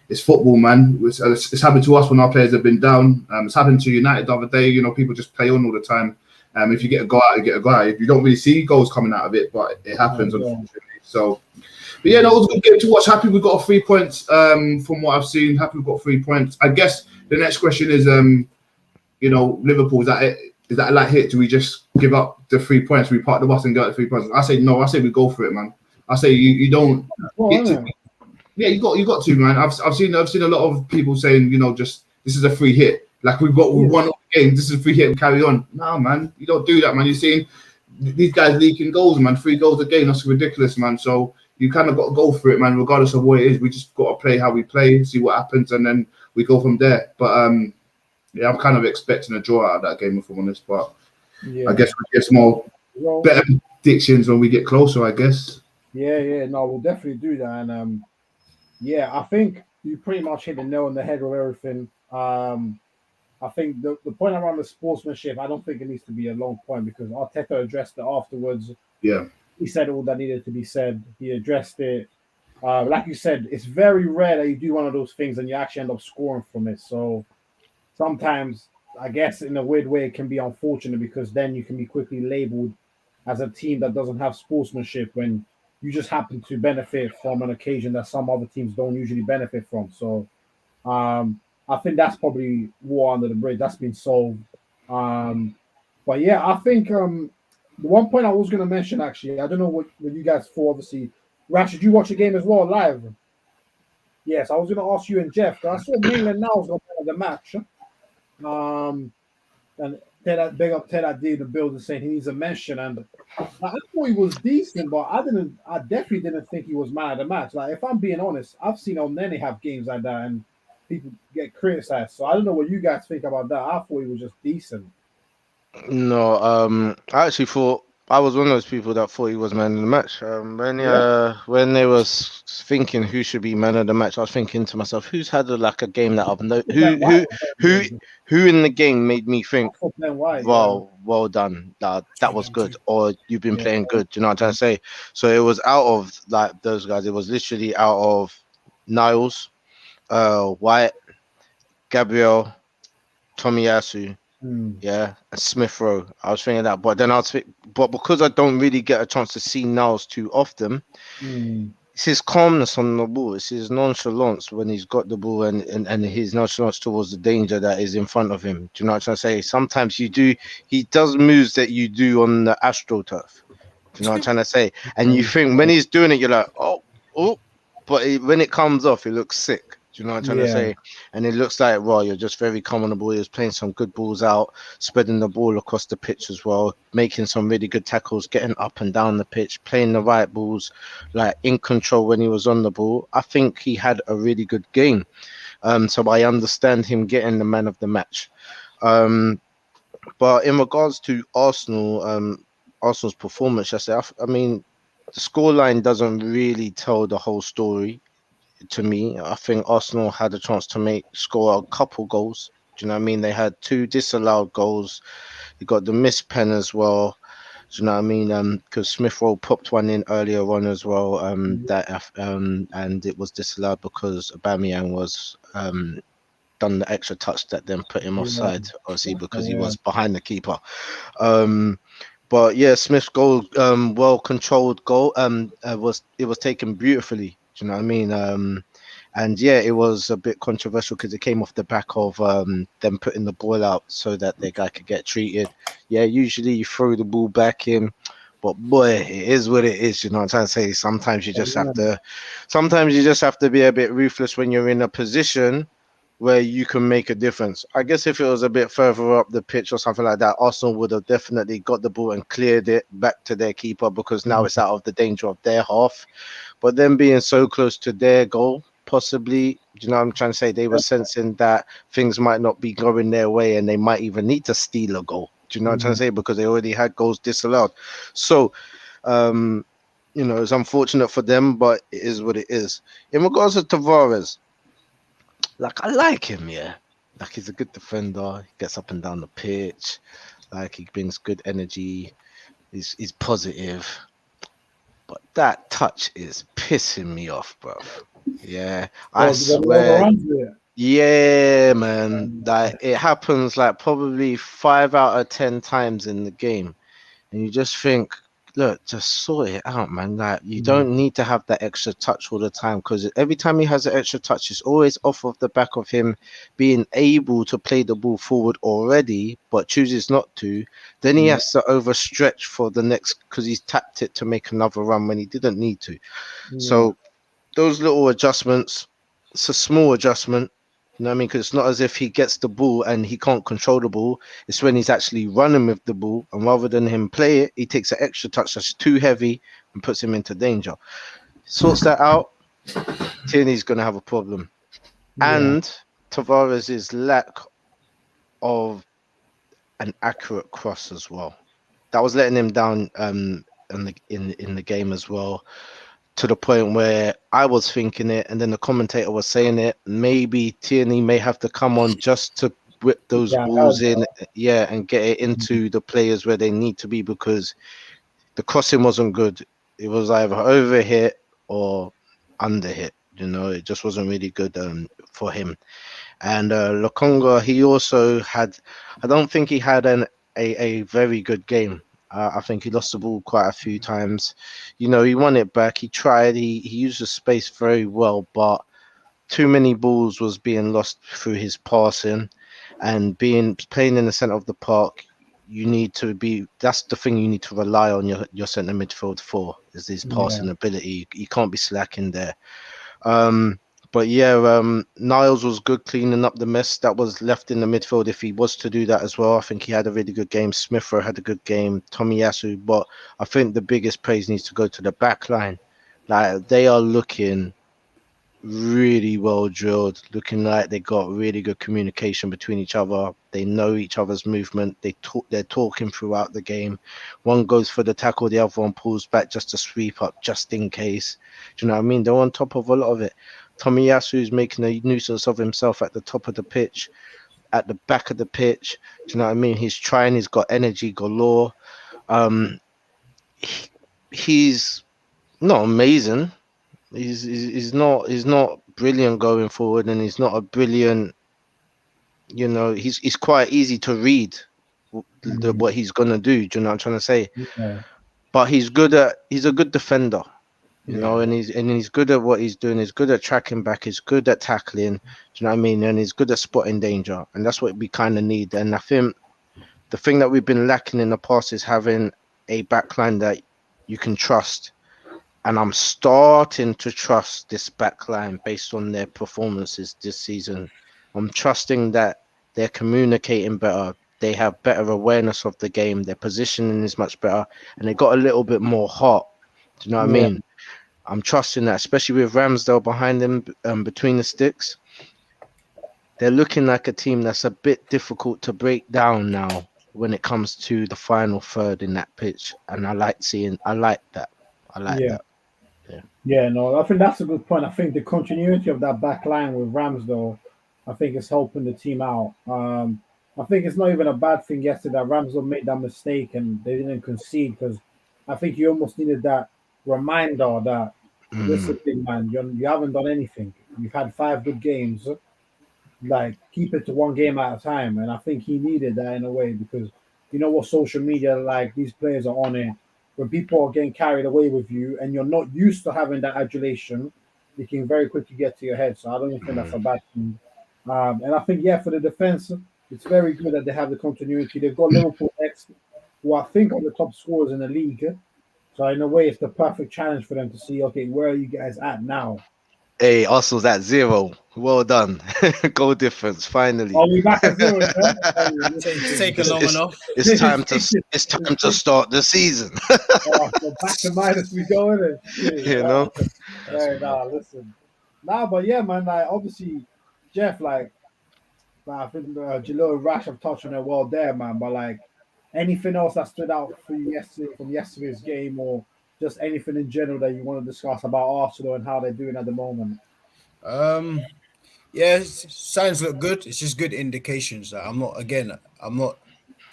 it's football, man. It's happened to us when our players have been down. It's happened to United the other day. People just play on all the time. If you get a goal out, you get a goal out. You don't really see goals coming out of it, but it happens, unfortunately. So, but yeah, no, it was a good game to watch. Happy we got 3 points from what I've seen. Happy we got 3 points. I guess the next question is, Liverpool, is that it? Is that a light hit? Do we just give up the 3 points? We park the bus and get the 3 points? I say no. I say we go for it, man. I say you don't get to. Yeah, you got to, man. I've seen a lot of people saying, just this is a free hit. Like we've won all the game. This is a free hit and carry on. No, man, you don't do that, man. You're seeing these guys leaking goals, man. 3 goals a game. That's ridiculous, man. So you kind of got to go for it, man. Regardless of what it is, we just got to play how we play, see what happens, and then we go from there. But yeah, I'm kind of expecting a draw out of that game, if I'm honest. But I guess we get some better predictions when we get closer, I guess. Yeah. No, we'll definitely do that. And yeah, I think you pretty much hit the nail on the head with everything. I think the point around the sportsmanship, I don't think it needs to be a long point because Arteta addressed it afterwards. Yeah. He said all that needed to be said. He addressed it. Like you said, it's very rare that you do one of those things and you actually end up scoring from it. So sometimes, I guess, in a weird way, it can be unfortunate because then you can be quickly labeled as a team that doesn't have sportsmanship when you just happen to benefit from an occasion that some other teams don't usually benefit from. So I think that's probably war under the bridge. That's been solved. But yeah, I think the one point I was going to mention, actually, I don't know what you guys thought. Obviously, Rash, did you watch the game as well live? Yes, I was going to ask you and Jeff. I saw Maitland Niles go play the match. And big up Ted D in the building saying he needs a mention. And I thought he was decent, but I definitely didn't think he was man of the match. Like, if I'm being honest, I've seen Elneny have games like that and people get criticized. So I don't know what you guys think about that. I thought he was just decent. No, I actually thought I was one of those people that thought he was man of the match. When they was thinking who should be man of the match, I was thinking to myself, who's had a game that I've who in the game made me think, well done, that was good, or you've been playing good. Do you know what I'm trying to say? So it was out of like those guys. It was literally out of Niles, White, Gabriel, Tomiyasu. Yeah, and Smith Rowe. I was thinking that, but then but because I don't really get a chance to see Niles too often, it's his calmness on the ball. It's his nonchalance when he's got the ball and his nonchalance towards the danger that is in front of him. Do you know what I'm trying to say? Sometimes he does moves that you do on the AstroTurf. Do you know what I'm trying to say? And you think when he's doing it, you're like, oh, but when it comes off, it looks sick. Do you know what I'm trying to say? And it looks like, well, you're just very calm on the ball. He was playing some good balls out, spreading the ball across the pitch as well, making some really good tackles, getting up and down the pitch, playing the right balls, like in control when he was on the ball. I think he had a really good game. So I understand him getting the man of the match. But in regards to Arsenal's performance, I mean, the scoreline doesn't really tell the whole story. To me, I think Arsenal had a chance to score a couple goals. Do you know what I mean? They had 2 disallowed goals. They got the missed pen as well. Do you know what I mean? Because Smith Rowe popped one in earlier on as well. And it was disallowed because Aubameyang was done the extra touch that then put him offside, obviously because he was behind the keeper. But yeah, Smith's goal, well controlled goal. It was taken beautifully. Do you know what I mean? And yeah, it was a bit controversial because it came off the back of them putting the ball out so that their guy could get treated. Yeah, usually you throw the ball back in, but boy, it is what it is. You know what I'm trying to say? Sometimes you just have to be a bit ruthless when you're in a position where you can make a difference. I guess if it was a bit further up the pitch or something like that, Arsenal would have definitely got the ball and cleared it back to their keeper because now it's out of the danger of their half. But them being so close to their goal, possibly, you know what I'm trying to say? They were sensing that things might not be going their way and they might even need to steal a goal. Do you know what I'm trying to say? Because they already had goals disallowed. So, it's unfortunate for them, but it is what it is. In regards to Tavares, I like him, yeah. He's a good defender. He gets up and down the pitch. He brings good energy. He's positive. But that touch is pissing me off, bro. Yeah, I swear. Yeah, man. Like it happens like probably 5 out of 10 times in the game. And you just think, look, just sort it out, man. Like you don't need to have that extra touch all the time because every time he has an extra touch, it's always off of the back of him being able to play the ball forward already, but chooses not to. Then he has to overstretch for the next because he's tapped it to make another run when he didn't need to. Yeah, So those little adjustments, it's a small adjustment. You know what I mean? Because it's not as if he gets the ball and he can't control the ball. It's when he's actually running with the ball, and rather than him play it, he takes an extra touch that's too heavy and puts him into danger. Sorts that out, Tierney's going to have a problem. yeah, And Tavares' lack of an accurate cross as well. That was letting him down in the game as well. To the point where I was thinking it, and then the commentator was saying it. Maybe Tierney may have to come on just to whip those yeah. balls in, yeah, and get it into the players where they need to be because the crossing wasn't good. It was either over hit or under hit. You know, it just wasn't really good for him. And Lokonga, he also had, I don't think he had a very good game. I think he lost the ball quite a few times. You know, he won it back. He tried. He used the space very well, but too many balls was being lost through his passing, and being playing in the center of the park. You need to be. That's the thing you need to rely on your center midfield for is his Yeah, passing ability. You can't be slacking there. Um, but yeah, Niles was good cleaning up the mess that was left in the midfield. If he was to do that as well, I think he had a really good game. Smithrow had a good game. Tomiyasu, but I think the biggest praise needs to go to the back line. Like they are looking really well drilled, looking like they got really good communication between each other. They know each other's movement. They're talking throughout the game. One goes for the tackle, the other one pulls back just to sweep up, just in case. Do you know what I mean? They're on top of a lot of it. Tomiyasu is making a nuisance of himself at the top of the pitch, at the back of the pitch. Do you know what I mean? He's trying. He's got energy galore. Um, he, he's not amazing. He's not brilliant going forward, and he's not a brilliant. You know, he's quite easy to read what he's gonna do. Do you know what I'm trying to say? yeah, But he's a good defender. You know, yeah, and he's good at what he's doing. He's good at tracking back. He's good at tackling. Do you know what I mean? And he's good at spotting danger, and that's what we kind of need. And I think the thing that we've been lacking in the past is having a backline that you can trust. And I'm starting to trust this backline based on their performances this season. I'm trusting that they're communicating better. They have better awareness of the game. Their positioning is much better, and they got a little bit more heart. Do you know what I yeah, mean? I'm trusting that, especially with Ramsdale behind them, between the sticks. They're looking like a team that's a bit difficult to break down now when it comes to the final third in that pitch. And I like that. I like yeah. that. Yeah. Yeah, no, I think that's a good point. I think the continuity of that back line with Ramsdale, I think is helping the team out. I think it's not even a bad thing yesterday that Ramsdale made that mistake and they didn't concede because I think you almost needed that reminder that Mm, discipline, man, you haven't done anything. You've had 5 good games. Like keep it to one game at a time. And I think he needed that in a way because you know what social media like these players are on it. When people are getting carried away with you and you're not used to having that adulation, you can very quickly get to your head. So I don't even think that's mm. a bad thing. And I think yeah, for the defense, it's very good that they have the continuity. They've got Liverpool next, who I think are the top scorers in the league. So in a way, it's the perfect challenge for them to see, okay, where are you guys at now? Hey, Arsenal's at 0. Well done. Goal difference, finally. Are we back at zero? Yeah? Hey, It's listen. taken it's, long it's, enough. it's time to start the season. Oh, so back to minus we go in it. Shit. You know? That's Hey, mad. nah, listen. Nah, but yeah, man. Like obviously, Jeff. I think Jalil and Rash have touched on it well there, man. But like, anything else that stood out for you yesterday from yesterday's game, or just anything in general that you want to discuss about Arsenal and how they're doing at the moment? Um, yeah, signs look good. It's just good indications that I'm not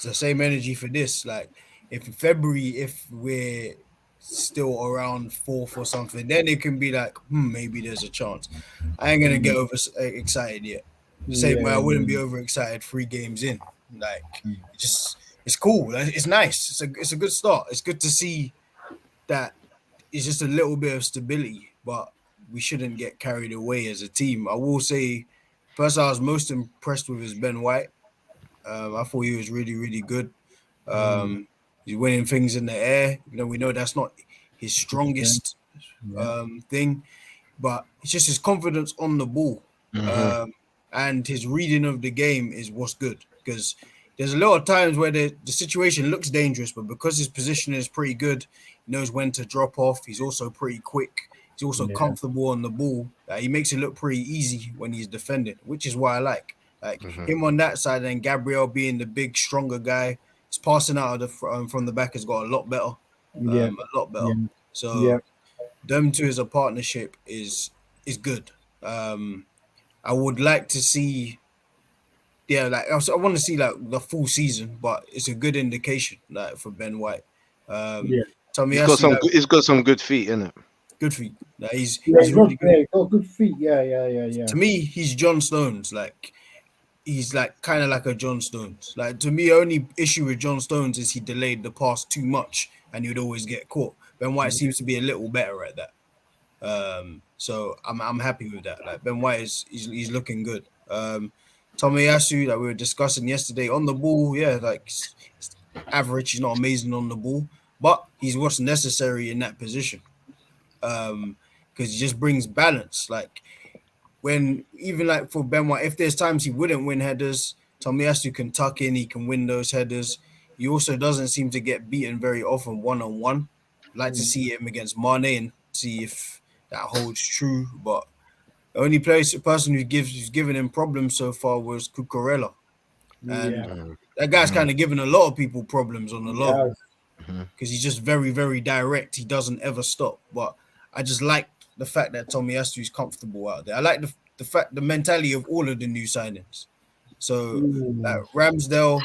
the same energy for this. Like, if in February, if we're still around fourth or something, then it can be like, maybe there's a chance. I ain't gonna get over excited yet. The same way I wouldn't be Yeah. overexcited 3 games in. Like it's cool. Like, it's nice. It's a good start. It's good to see that it's just a little bit of stability, but we shouldn't get carried away as a team. I will say, person I was most impressed with is Ben White. I thought he was really, really good. He's winning things in the air. We know that's not his strongest Yeah. thing, but it's just his confidence on the ball. And his reading of the game is what's good, because there's a lot of times where the situation looks dangerous, but because his position is pretty good, he knows when to drop off. He's also pretty quick. He's also Yeah. comfortable on the ball. He makes it look pretty easy when he's defending, which is why I like him on that side. And Gabriel being the big, stronger guy, his passing out of from the back has got a lot better, Yeah. a lot better. Yeah. So them two as a partnership is good. I would like to see, like I want to see like the full season, but it's a good indication like for Ben White. Yeah. Tommy He's got Asu, some. He's got some good feet in it. good feet. Like, he's He's really good. he's got good feet. Yeah. To me, he's John Stones. Like he's like kind of like a John Stones. Like to me, only issue with John Stones is he delayed the pass too much and he would always get caught. Ben White seems to be a little better at that. So I'm happy with that. Like Ben White he's looking good. Tomiyasu that we were discussing yesterday on the ball, like he's average. He's not amazing on the ball, but he's what's necessary in that position. Because he just brings balance. Like when even like for Ben White, if there's times he wouldn't win headers, Tomiyasu can tuck in. He can win those headers. He also doesn't seem to get beaten very often one-on-one. Like to see him against Mane and see if that holds true, but the only person who's given him problems so far was Cucurella, and that guy's kind of given a lot of people problems on the low because he's just very, very direct. He doesn't ever stop. But I just like the fact that Tomiyasu is comfortable out there. I like the mentality of all of the new signings. So like Ramsdale,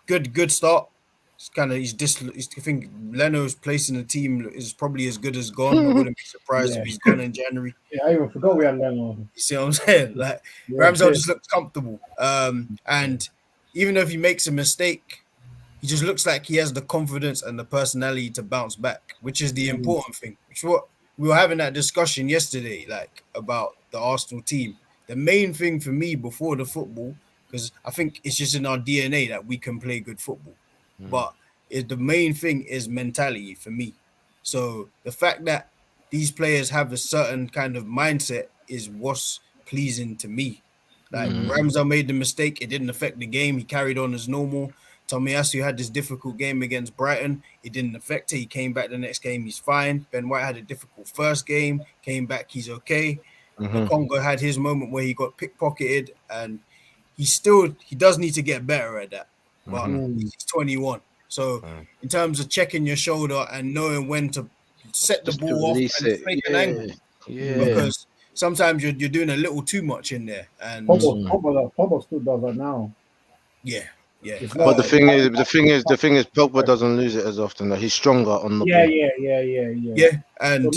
good start. I think Leno's place in the team is probably as good as gone. I wouldn't be surprised if he's gone in January. Yeah, I even forgot we had Leno. You see what I'm saying? Like Ramsdale just looks comfortable. And even if he makes a mistake, he just looks like he has the confidence and the personality to bounce back, which is the important thing. Which is what we were having that discussion yesterday, like about the Arsenal team. The main thing for me before the football, because I think it's just in our DNA that we can play good football. But the main thing is mentality for me. So the fact that these players have a certain kind of mindset is what's pleasing to me. Like Ramsdale made the mistake, it didn't affect the game. He carried on as normal. Tomiyasu had this difficult game against Brighton. It didn't affect it. He came back the next game, he's fine. Ben White had a difficult first game, came back, he's okay. Congo had his moment where he got pickpocketed, and he does need to get better at that. But he's 21. So in terms of checking your shoulder and knowing when to set the Just ball off and fake an angle. Because sometimes you're doing a little too much in there. And Pogba still does that now. Yeah. But the thing is, Pogba doesn't lose it as often. Like, he's stronger on the ball. Yeah. And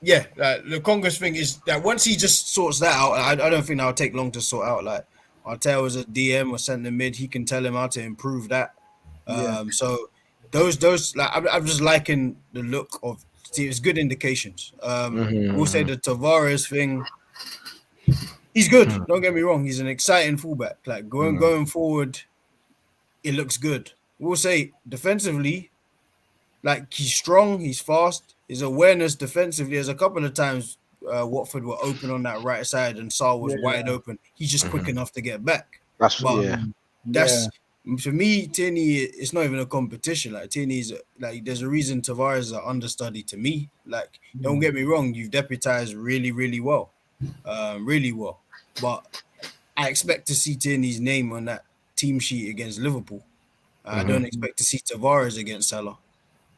yeah. Like, the Congress thing is that once he just sorts that out, I don't think that'll take long to sort out. Like Arteta was a DM or centre mid, he can tell him how to improve that. So those like I'm just liking the look of. It's good indications. We'll say the Tavares thing. He's good. Don't get me wrong. He's an exciting fullback. Like going forward, it looks good. We'll say defensively, like he's strong, he's fast. His awareness defensively. There's a couple of times Watford were open on that right side and Saul was wide open. He's just quick enough to get back. That's for me. Tierney, it's not even a competition. Like Tierney's like there's a reason Tavares is an understudy to me. Like don't get me wrong, you've deputized really, really well, But I expect to see Tierney's name on that team sheet against Liverpool. I don't expect to see Tavares against Salah.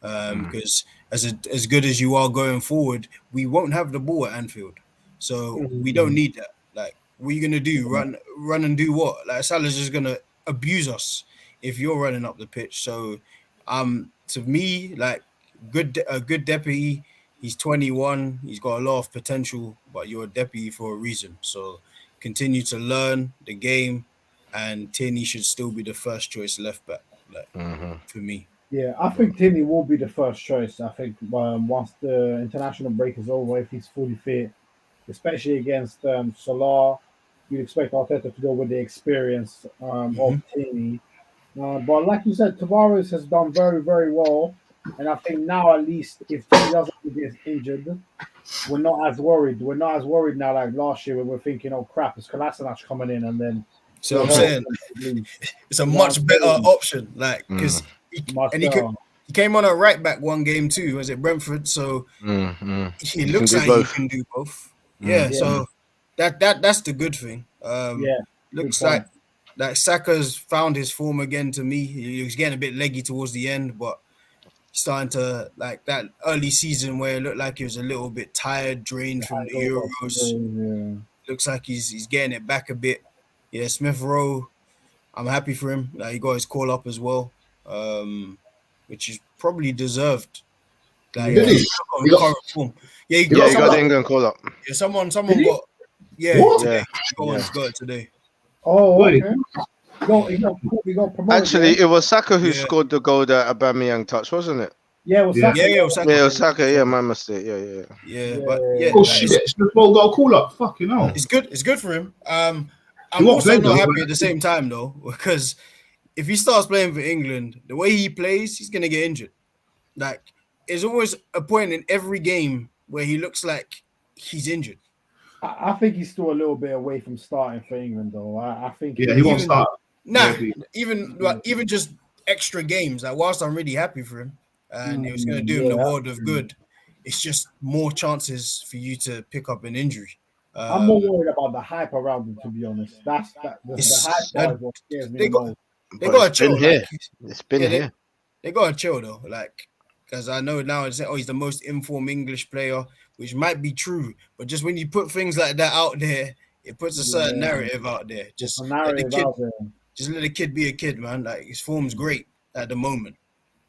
Because as good as you are going forward, we won't have the ball at Anfield, so we don't need that. Like, what are you gonna do? Run and do what? Like, Salah's just gonna abuse us if you're running up the pitch. So, to me, like a good deputy, He's 21. He's got a lot of potential, but you're a deputy for a reason. So continue to learn the game, and Tierney should still be the first choice left back. Like for me. Yeah, I think Tierney will be the first choice. I think once the international break is over, if he's fully fit, especially against Salah, you'd expect Arteta to go with the experience of Tierney. But like you said, Tavares has done very, very well. And I think now at least if Tierney doesn't get injured, we're not as worried. We're not as worried now like last year when we're thinking, oh crap, it's Kolasinac coming in and then So I'm saying it's a much better option. Like because he came on a right back one game too, was it Brentford? So he looks like he can do both. Yeah, so that's the good thing. Looks like Saka's found his form again to me. He was getting a bit leggy towards the end, but starting to like that early season where it looked like he was a little bit tired, drained from the Euros. Looks like he's getting it back a bit. Yeah, Smith Rowe, I'm happy for him. Like he got his call up as well, which is probably deserved. Like, he got the England call up. Yeah, someone got today. Got it today. Oh, okay. He got promoted. Actually, it was Saka who scored the goal that Aubameyang touched, wasn't it? Yeah, it was Saka. Yeah, it was Saka. Yeah, it was Saka. Yeah, my mistake. Oh shit! Smith Rowe got a call up. Fucking hell. It's good. It's good for him. I'm also not happy at the same time though, because if he starts playing for England, the way he plays, he's gonna get injured. Like, there's always a point in every game where he looks like he's injured. I think he's still a little bit away from starting for England, though. I think he won't start. Even just extra games. Like, whilst I'm really happy for him, and it was going to do him the world of good, it's just more chances for you to pick up an injury. I'm more worried about the hype around him, to be honest. The hype is what scares me the most. They got to chill. It's been here. They got to chill though, like, because I know now it's he's the most informed English player, which might be true, but just when you put things like that out there, it puts a certain narrative out there. Just let the kid be a kid, man. Like, his form's great at the moment.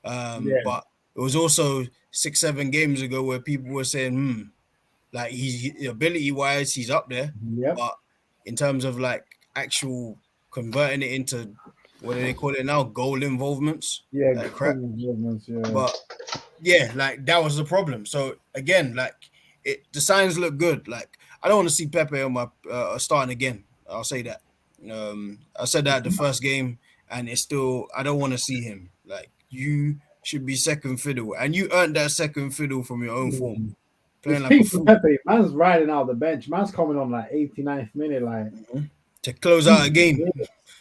But it was also 6-7 games ago where people were saying, like, he's ability-wise, he's up there. Yep. But in terms of like actual converting it into, what do they call it now? Goal involvements. Yeah, like crap. Involvements, yeah. But yeah, like that was the problem. So again, like the signs look good. Like, I don't want to see Pepe on my starting again. I'll say that. I said that the first game, and it's still, I don't want to see him. Like, you should be second fiddle, and you earned that second fiddle from your own form. Playing like for Pepe, man's riding out the bench. Man's coming on like 89th minute, like to close out a game.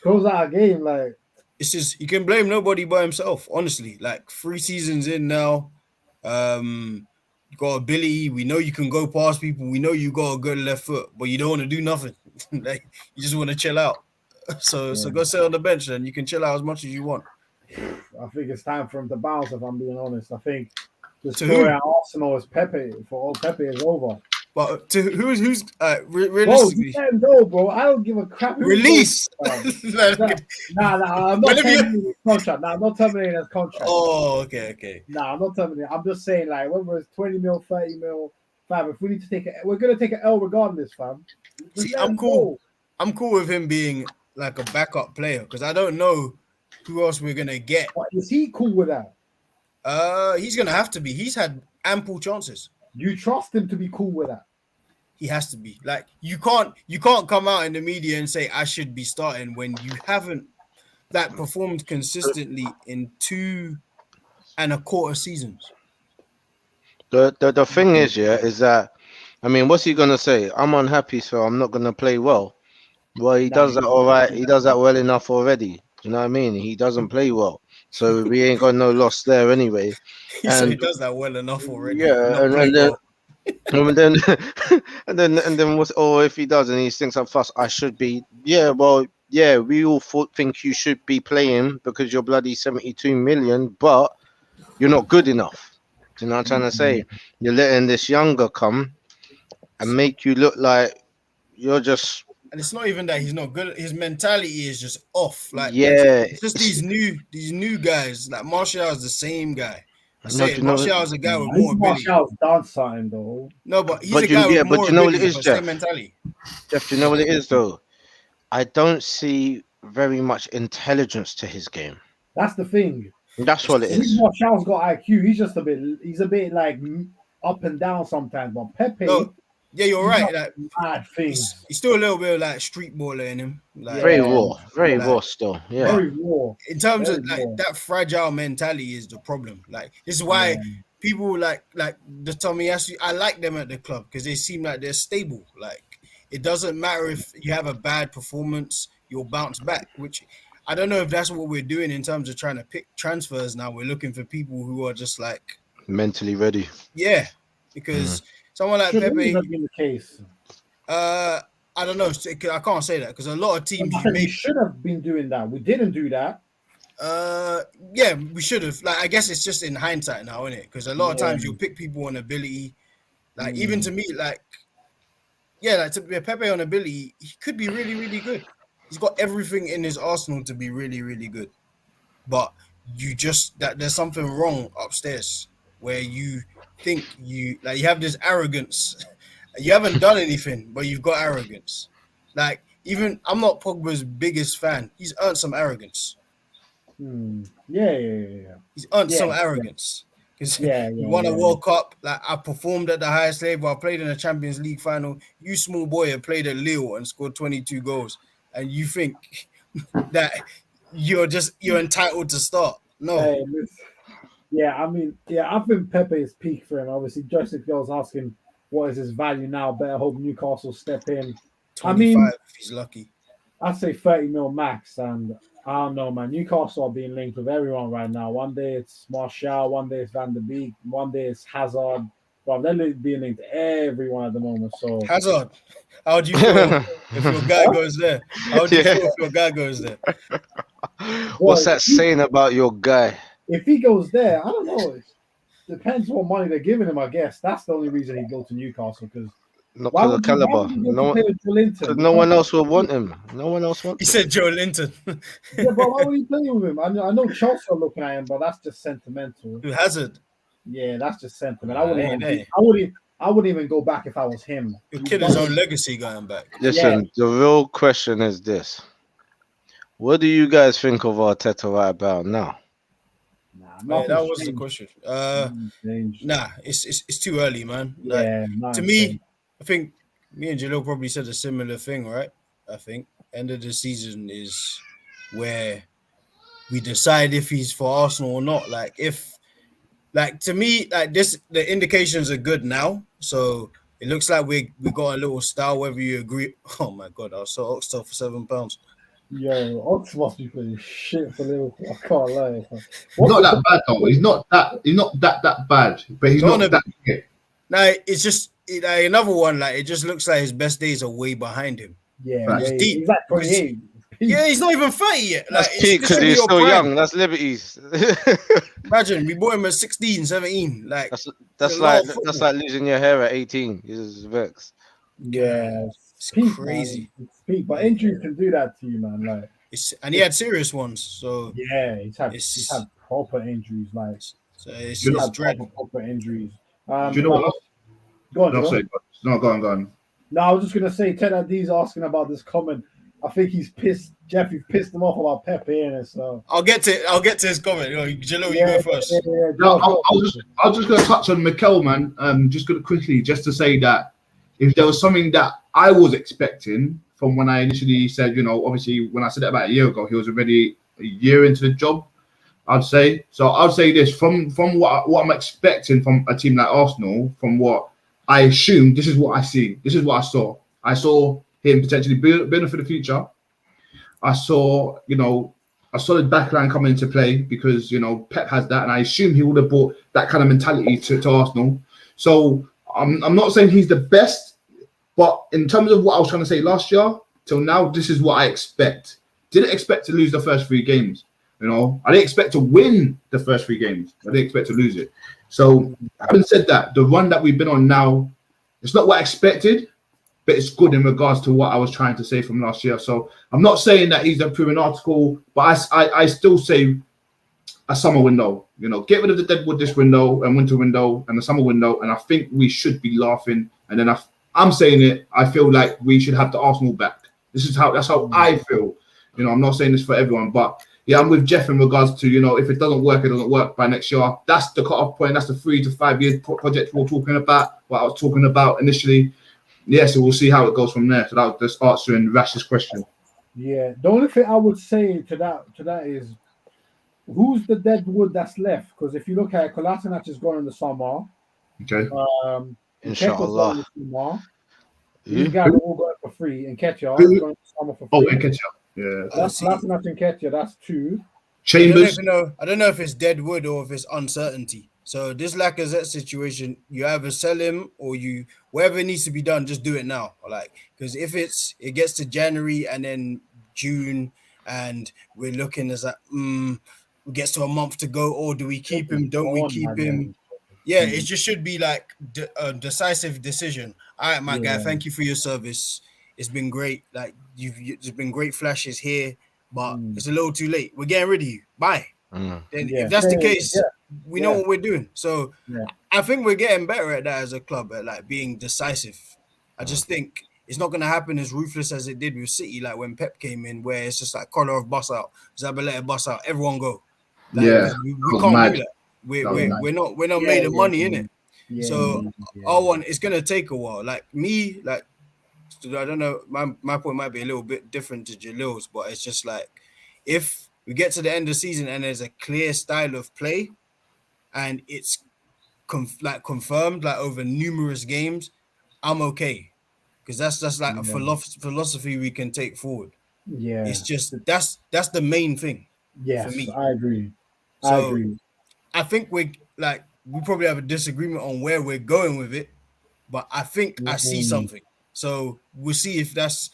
Like it's just, you can blame nobody but himself. Honestly, like 3 seasons in now, you got ability. We know you can go past people. We know you got a good left foot, but you don't want to do nothing. Like, you just want to chill out. So go sit on the bench, and you can chill out as much as you want. I think it's time for him to bounce, if I'm being honest. I think the story at Arsenal is Pepe. Pepe is over. But to who's realistically? Bro, you can't go, bro. I don't give a crap. Release. Nah, I'm not terminating his contract. I'm not terminating his contract. Oh, okay. Nah, I'm not terminating. I'm just saying, like, whether it's 20 mil, 30 mil, fam, if we need to take it, we're gonna take an L regardless, fam. See, I'm cool. I'm cool with him being like a backup player, because I don't know who else we're gonna get. But is he cool with that? He's gonna have to be. He's had ample chances. You trust him to be cool with that? He has to be. Like, you can't come out in the media and say I should be starting when you haven't performed consistently in 2.25 seasons. The thing is that, I mean, what's he gonna say? I'm unhappy, so I'm not gonna play well. Well, he does that all right. He does that well enough already. You know what I mean? He doesn't play well, so we ain't got no loss there anyway. So he does that well enough already. Yeah, and then what's, if he does and he thinks I'm fast, I should be. Yeah, well, yeah, we all think you should be playing because you're bloody 72 million, but you're not good enough. Do you know what I'm trying to say? You're letting this younger come and make you look like you're just. And it's not even that he's not good. His mentality is just off. Like, yeah, it's just these new guys. Like, Martial is the same guy. I say Martial's a guy with I think more ability. Martial's done something though. No, but he's But a guy with but more you know what it ability, is, but same Jeff. mentality. Jeff, do you know what it is though? I don't see very much intelligence to his game. That's the thing. That's what it I think is. Martial's got IQ. He's a bit like up and down sometimes. But Pepe, No, yeah, you're he's right. got Like mad things. he's still a little bit of like street baller in him. Like, Yeah. Very Like, raw still. Yeah. Very raw. in terms Very of like raw. that fragile mentality is the problem. Like this is why people like the Tomiyasu. I like them at the club because they seem like they're stable. Like it doesn't matter if you have a bad performance, you'll bounce back. Which I don't know if that's what we're doing in terms of trying to pick transfers now. We're looking for people who are just like Mentally ready. yeah, because someone like Should Pepe. always have been the case. I don't know. I can't say that because a lot of teams We should have been doing that. We didn't do that. Yeah, we should have. Like, I guess it's just in hindsight now, isn't it? Because a lot of times you'll pick people on ability. Like, even to me, like, yeah, like to be a Pepe on ability, he could be really, really good. He's got everything in his arsenal to be really, really good. But you just that there's something wrong upstairs where you think you have this arrogance. You haven't done anything, but you've got arrogance. Like, even I'm not Pogba's biggest fan. He's earned some arrogance. Yeah. He's earned some arrogance. Because he won a World Cup. Like, I performed at the highest level. I played in a Champions League final. You small boy have played at Lille and scored 22 goals. And you think that you're entitled to start. No. Hey, I think Pepe is peak for him. Obviously, Joseph Girl's asking what is his value now. Better hope Newcastle step in. 25 if he's lucky. I'd say 30 mil max. And I don't know, man. Newcastle are being linked with everyone right now. One day it's Martial, one day it's Van der Beek, one day it's Hazard. But they're being linked to everyone at the moment. So Hazard, how do you feel if your guy goes there? How do you feel if your guy goes there? What's that saying about your guy? If he goes there, I don't know. It depends what money they're giving him, I guess. That's the only reason he'd go to Newcastle because not because of caliber. No one else will want him. No one else wants him. He said Joe Linton. Yeah, but why would you play with him? I know Chelsea are looking at him, but that's just sentimental. Who Hazard? Yeah, that's just sentiment. I wouldn't even go back if I was him. He'll kill his own legacy going back. Listen, the real question is this. What do you guys think of Arteta right about now? That was the question. It's too early, man. Like, to me, I think me and Jalil probably said a similar thing, right? I think end of the season is where we decide if he's for Arsenal or not. To me, the indications are good now. So it looks like we got a little style, whether you agree. Oh my God, I saw Oxtel for £7. Yo, Ox must be putting shit for Liverpool. I can't lie. Not that bad though. He's not that bad, but he's not that good. No, it's just another one. Like, it just looks like his best days are way behind him. Yeah, he's like 28. Yeah, he's not even 30 yet. Like, that's peak because he's still young. That's liberties. Imagine we bought him at 16, 17. Like that's like losing your hair at 18. He's vexed. Yeah, it's crazy. It's peak, but injuries can do that to you, man. Like, and he had serious ones. So yeah, he's had proper injuries. Like, so it's just proper injuries. Do you know what? Go on. Go on. No, I was just gonna say, Ted Ad's asking about this comment. I think he's pissed. Jeff, you've pissed him off about Pepe in it. So I'll get to his comment. Jalil, you go first. No, I was just gonna touch on Mikel, man. Just gonna quickly just to say that if there was something that I was expecting from when I initially said, obviously when I said it about a year ago, he was already a year into the job. I'd say this from what I'm expecting from a team like Arsenal, from what I assume, this is what I see. This is what I saw. I saw him potentially building for the future. I saw, a solid backline coming into play because, Pep has that. And I assume he would have brought that kind of mentality to Arsenal. So I'm not saying he's the best, but in terms of what I was trying to say last year till now, this is what I expect. Didn't expect to lose the first 3 games. I didn't expect to win the first 3 games. I didn't expect to lose it. So having said that, the run that we've been on now, it's not what I expected, but it's good in regards to what I was trying to say from last year. So I'm not saying that he's a proven article, but I still say a summer window. You know, get rid of the deadwood this window and winter window and the summer window, and I think we should be laughing. And then I'm saying it. I feel like we should have the Arsenal back. That's how I feel. You know, I'm not saying this for everyone, but yeah, I'm with Jeff in regards to, you know, if it doesn't work, it doesn't work by next year. That's the cut-off point. That's the 3 to 5 year project we're talking about. What I was talking about initially. Yeah, so we'll see how it goes from there. So that was answering Rash's question. Yeah, the only thing I would say to that is, who's the dead wood that's left? Because if you look at it, Kolasinac is gone in the summer. Okay. Inshallah. These guys are all going for free. And Nketiah is going in the summer for free. Nketiah. Yeah. That's Kolasinac and Nketiah. That's 2. Chambers. I don't know if it's dead wood or if it's uncertainty. So this Lacazette situation, you either sell him or you whatever needs to be done, just do it now. Like, because if it gets to January and then June and we're looking as like it gets to a month to go, or do we keep him? Don't we keep him? Yeah, it just should be like a decisive decision. All right, my guy, thank you for your service. It's been great. Like there's been great flashes here, but it's a little too late. We're getting rid of you. Bye. Then if that's the case, we know what we're doing. So I think we're getting better at that as a club, at like being decisive. I just think it's not going to happen as ruthless as it did with City, like when Pep came in, where it's just like collar of bus out, Zabaleta bus out, everyone go. Like, we can't do that. We're not made of money in it. So our one, it's going to take a while. Like me, like I don't know, my point might be a little bit different to Jalil's, but it's just like if we get to the end of the season and there's a clear style of play and it's confirmed like over numerous games, I'm okay, because that's like a philosophy we can take forward. Yeah, it's just that's the main thing. Yes, for me. I agree. I think we probably have a disagreement on where we're going with it, but I think I see something. So we'll see if that's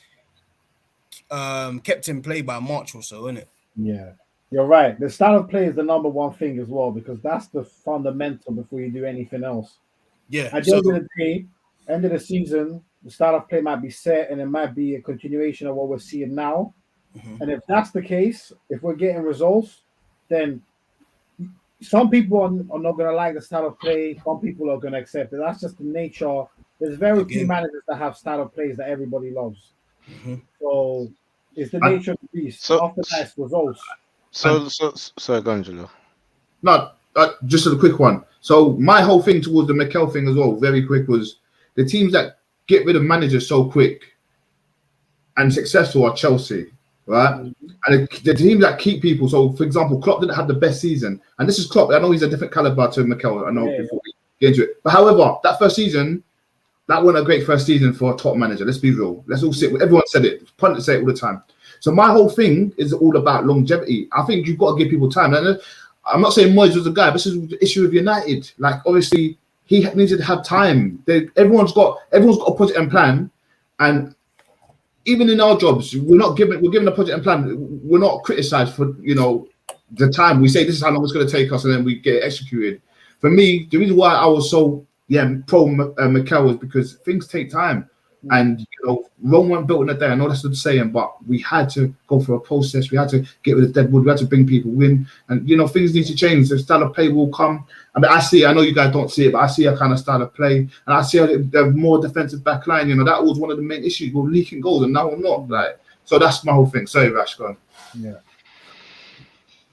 kept in play by March or so, isn't it? Yeah, you're right. The style of play is the number one thing as well, because that's the fundamental before you do anything else. Yeah. At the end of the day, end of the season, the style of play might be set and it might be a continuation of what we're seeing now. And if that's the case, if we're getting results, then some people are not going to like the style of play. Some people are going to accept it. That's just the nature. There's very few managers that have style of plays that everybody loves. So it's the nature of the beast. After that, it's results. So go on, Julio. No, just a quick one. So my whole thing towards the Mikel thing as well, very quick, was the teams that get rid of managers so quick and successful are Chelsea, right? And the teams that keep people. So, for example, Klopp didn't have the best season, and this is Klopp. I know he's a different caliber to Mikel. I know before we get into it, but however, that first season, that wasn't a great first season for a top manager. Let's be real. Let's all sit. Everyone said it. Pundits say it all the time. So my whole thing is all about longevity. I think you've got to give people time. And I'm not saying Moyes was the guy, but this is the issue with United. Like, obviously, he needed to have time. Everyone's got a project and plan, and even in our jobs, we're given a project and plan. We're not criticised for the time. We say this is how long it's going to take us, and then we get it executed. For me, the reason why I was so pro Mikel was because things take time, and Rome weren't built in a day. I know that's the saying, but we had to go through a process. We had to get rid of deadwood. We had to bring people in, and things need to change. The style of play will come. I mean, I know you guys don't see it, but I see a kind of style of play, and I see a more defensive back line. That was one of the main issues. We're leaking goals, and now we're not. So that's my whole thing. Sorry, Rash, go on.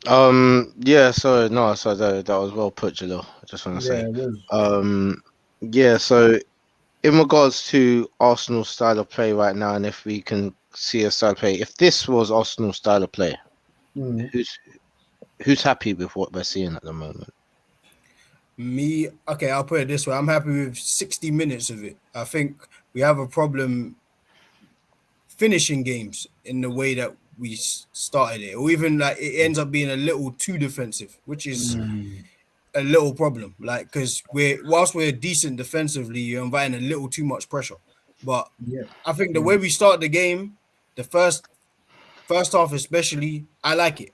So that was well put, Jalil. I just want to say. So in regards to Arsenal's style of play right now, and if we can see a style of play, if this was Arsenal's style of play, who's happy with what we're seeing at the moment? Me, okay, I'll put it this way. I'm happy with 60 minutes of it. I think we have a problem finishing games in the way that we started it, or even like it ends up being a little too defensive, which is a little problem. Like, because whilst we're decent defensively, you're inviting a little too much pressure. But I think the way we start the game, the first half especially, I like it.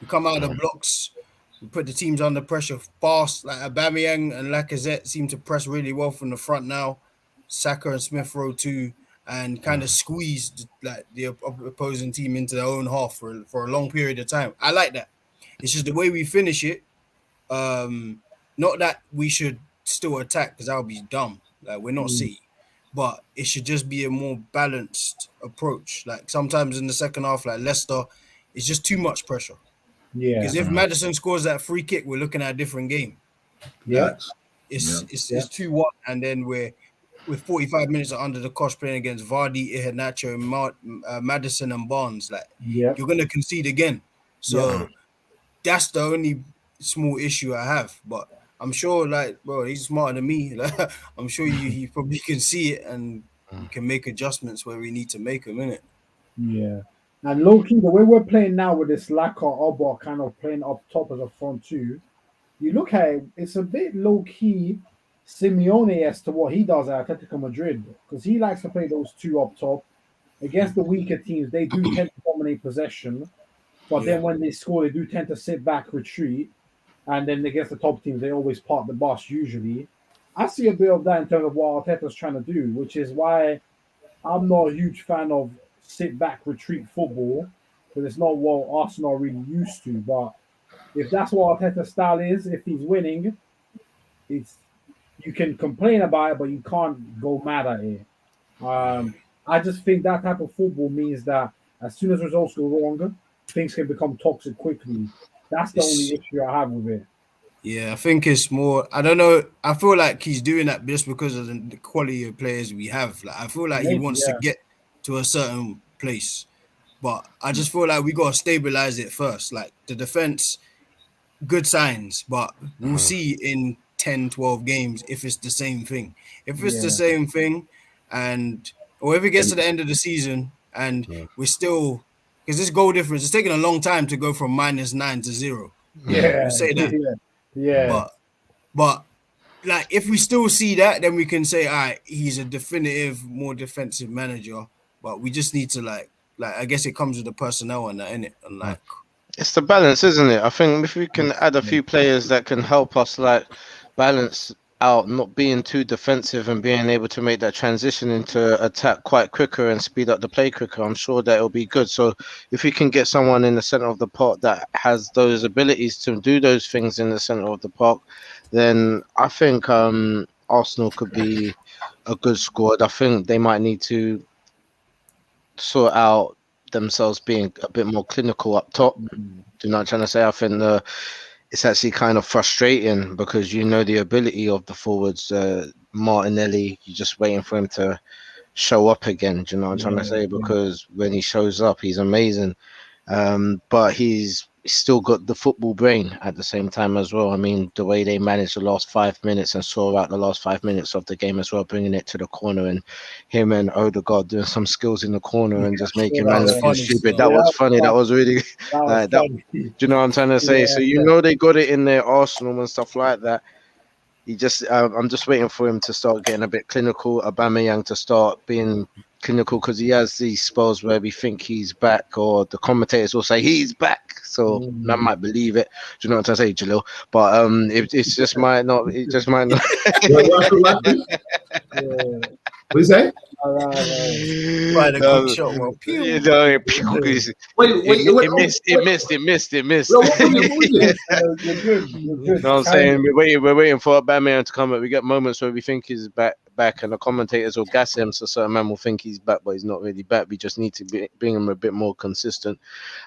We come out of the blocks, we put the teams under pressure fast. Like Aubameyang and Lacazette seem to press really well from the front now. Saka and Smith Rowe too, and kind of squeeze the opposing team into their own half for a long period of time. I like that. It's just the way we finish it. Not that we should still attack because that would be dumb. Like we're not City, but it should just be a more balanced approach. Like sometimes in the second half, like Leicester, it's just too much pressure. Yeah. Because if Maddison scores that free kick, we're looking at a different game. Yeah. Facts. It's 2-1, and then we're with 45 minutes under the cosh playing against Vardy, Iheanacho, Maddison, and Barnes. Like Yeah. you're gonna concede again. So that's the only small issue I have. But I'm sure, like, bro, he's smarter than me. Like, I'm sure he probably can see it and we can make adjustments where we need to make them, innit? Yeah. And low key, the way we're playing now with this Laka Oba kind of playing up top as a front two, you look at it, it's a bit low key Simeone as to what he does at Atletico Madrid because he likes to play those two up top against the weaker teams. They do tend to dominate possession, but then when they score, they do tend to sit back, retreat, and then against the top teams, they always park the bus. Usually, I see a bit of that in terms of what Arteta's trying to do, which is why I'm not a huge fan of sit back, retreat football because it's not what Arsenal are really used to. But if that's what Arteta's style is, if he's winning, it's you can complain about it, but you can't go mad at it. I just think that type of football means that as soon as results go wrong, things can become toxic quickly. That's the only issue I have with it. Yeah, I think it's more. I don't know. I feel like he's doing that just because of the quality of players we have. Like I feel like he wants to get to a certain place, but I just feel like we got to stabilize it first. Like the defense, good signs, but we'll see in 10, 12 games if it's the same thing. If it's the same thing, or if it gets to the end of the season and we're still, because this goal difference, it's taking a long time to go from -9 to 0. Yeah, you say that. Yeah. But like if we still see that, then we can say, all right, he's a definitive, more defensive manager. But we just need to like I guess it comes with the personnel and that, innit? And like it's the balance, isn't it? I think if we can add a few players that can help us like balance out, not being too defensive and being able to make that transition into attack quite quicker and speed up the play quicker, I'm sure that it'll be good. So if we can get someone in the center of the park that has those abilities to do those things in the center of the park, then I think Arsenal could be a good squad. I think they might need to sort out themselves being a bit more clinical up top. Do you know what I'm trying to say? I think it's actually kind of frustrating because you know the ability of the forwards. Martinelli, you're just waiting for him to show up again. Do you know what I'm trying to say? Because when he shows up, he's amazing. But he's still got the football brain at the same time as well. I mean, the way they managed the last 5 minutes and saw out the last 5 minutes of the game as well, bringing it to the corner, and him and Odegaard doing some skills in the corner and just making man look stupid. That was funny. That was really like that. Do you know what I'm trying to say? So you know they got it in their arsenal and stuff like that. I'm just waiting for him to start getting a bit clinical. Aubameyang to start being clinical because he has these spells where we think he's back, or the commentators will say he's back. So I might believe it. Do you know what I'm trying to say, Jalil? But it just might not. It just might not. What do you say? It missed. You know what I'm saying? We're waiting for Aubameyang to come up. We get moments where we think he's back, and the commentators will gas him, so certain men will think he's back, but he's not really back. We just need to bring him a bit more consistent.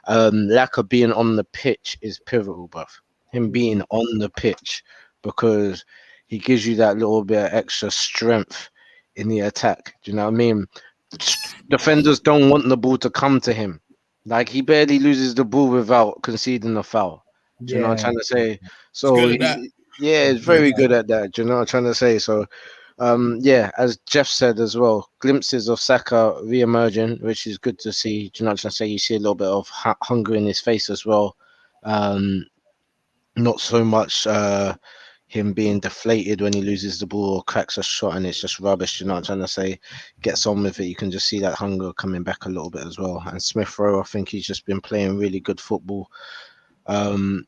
Lack of being on the pitch is pivotal, bruv. Him being on the pitch, because he gives you that little bit of extra strength in the attack. Do you know what I mean? Defenders don't want the ball to come to him. Like, he barely loses the ball without conceding a foul. Do you know what I'm trying to say? So it's very good at that. Do you know what I'm trying to say? So as Jeff said as well, glimpses of Saka re-emerging, which is good to see. Do you know what I'm trying to say? You see a little bit of hunger in his face as well. Not so much him being deflated when he loses the ball or cracks a shot and it's just rubbish. You know what I'm trying to say? Gets on with it. You can just see that hunger coming back a little bit as well. And Smith Rowe, I think he's just been playing really good football. He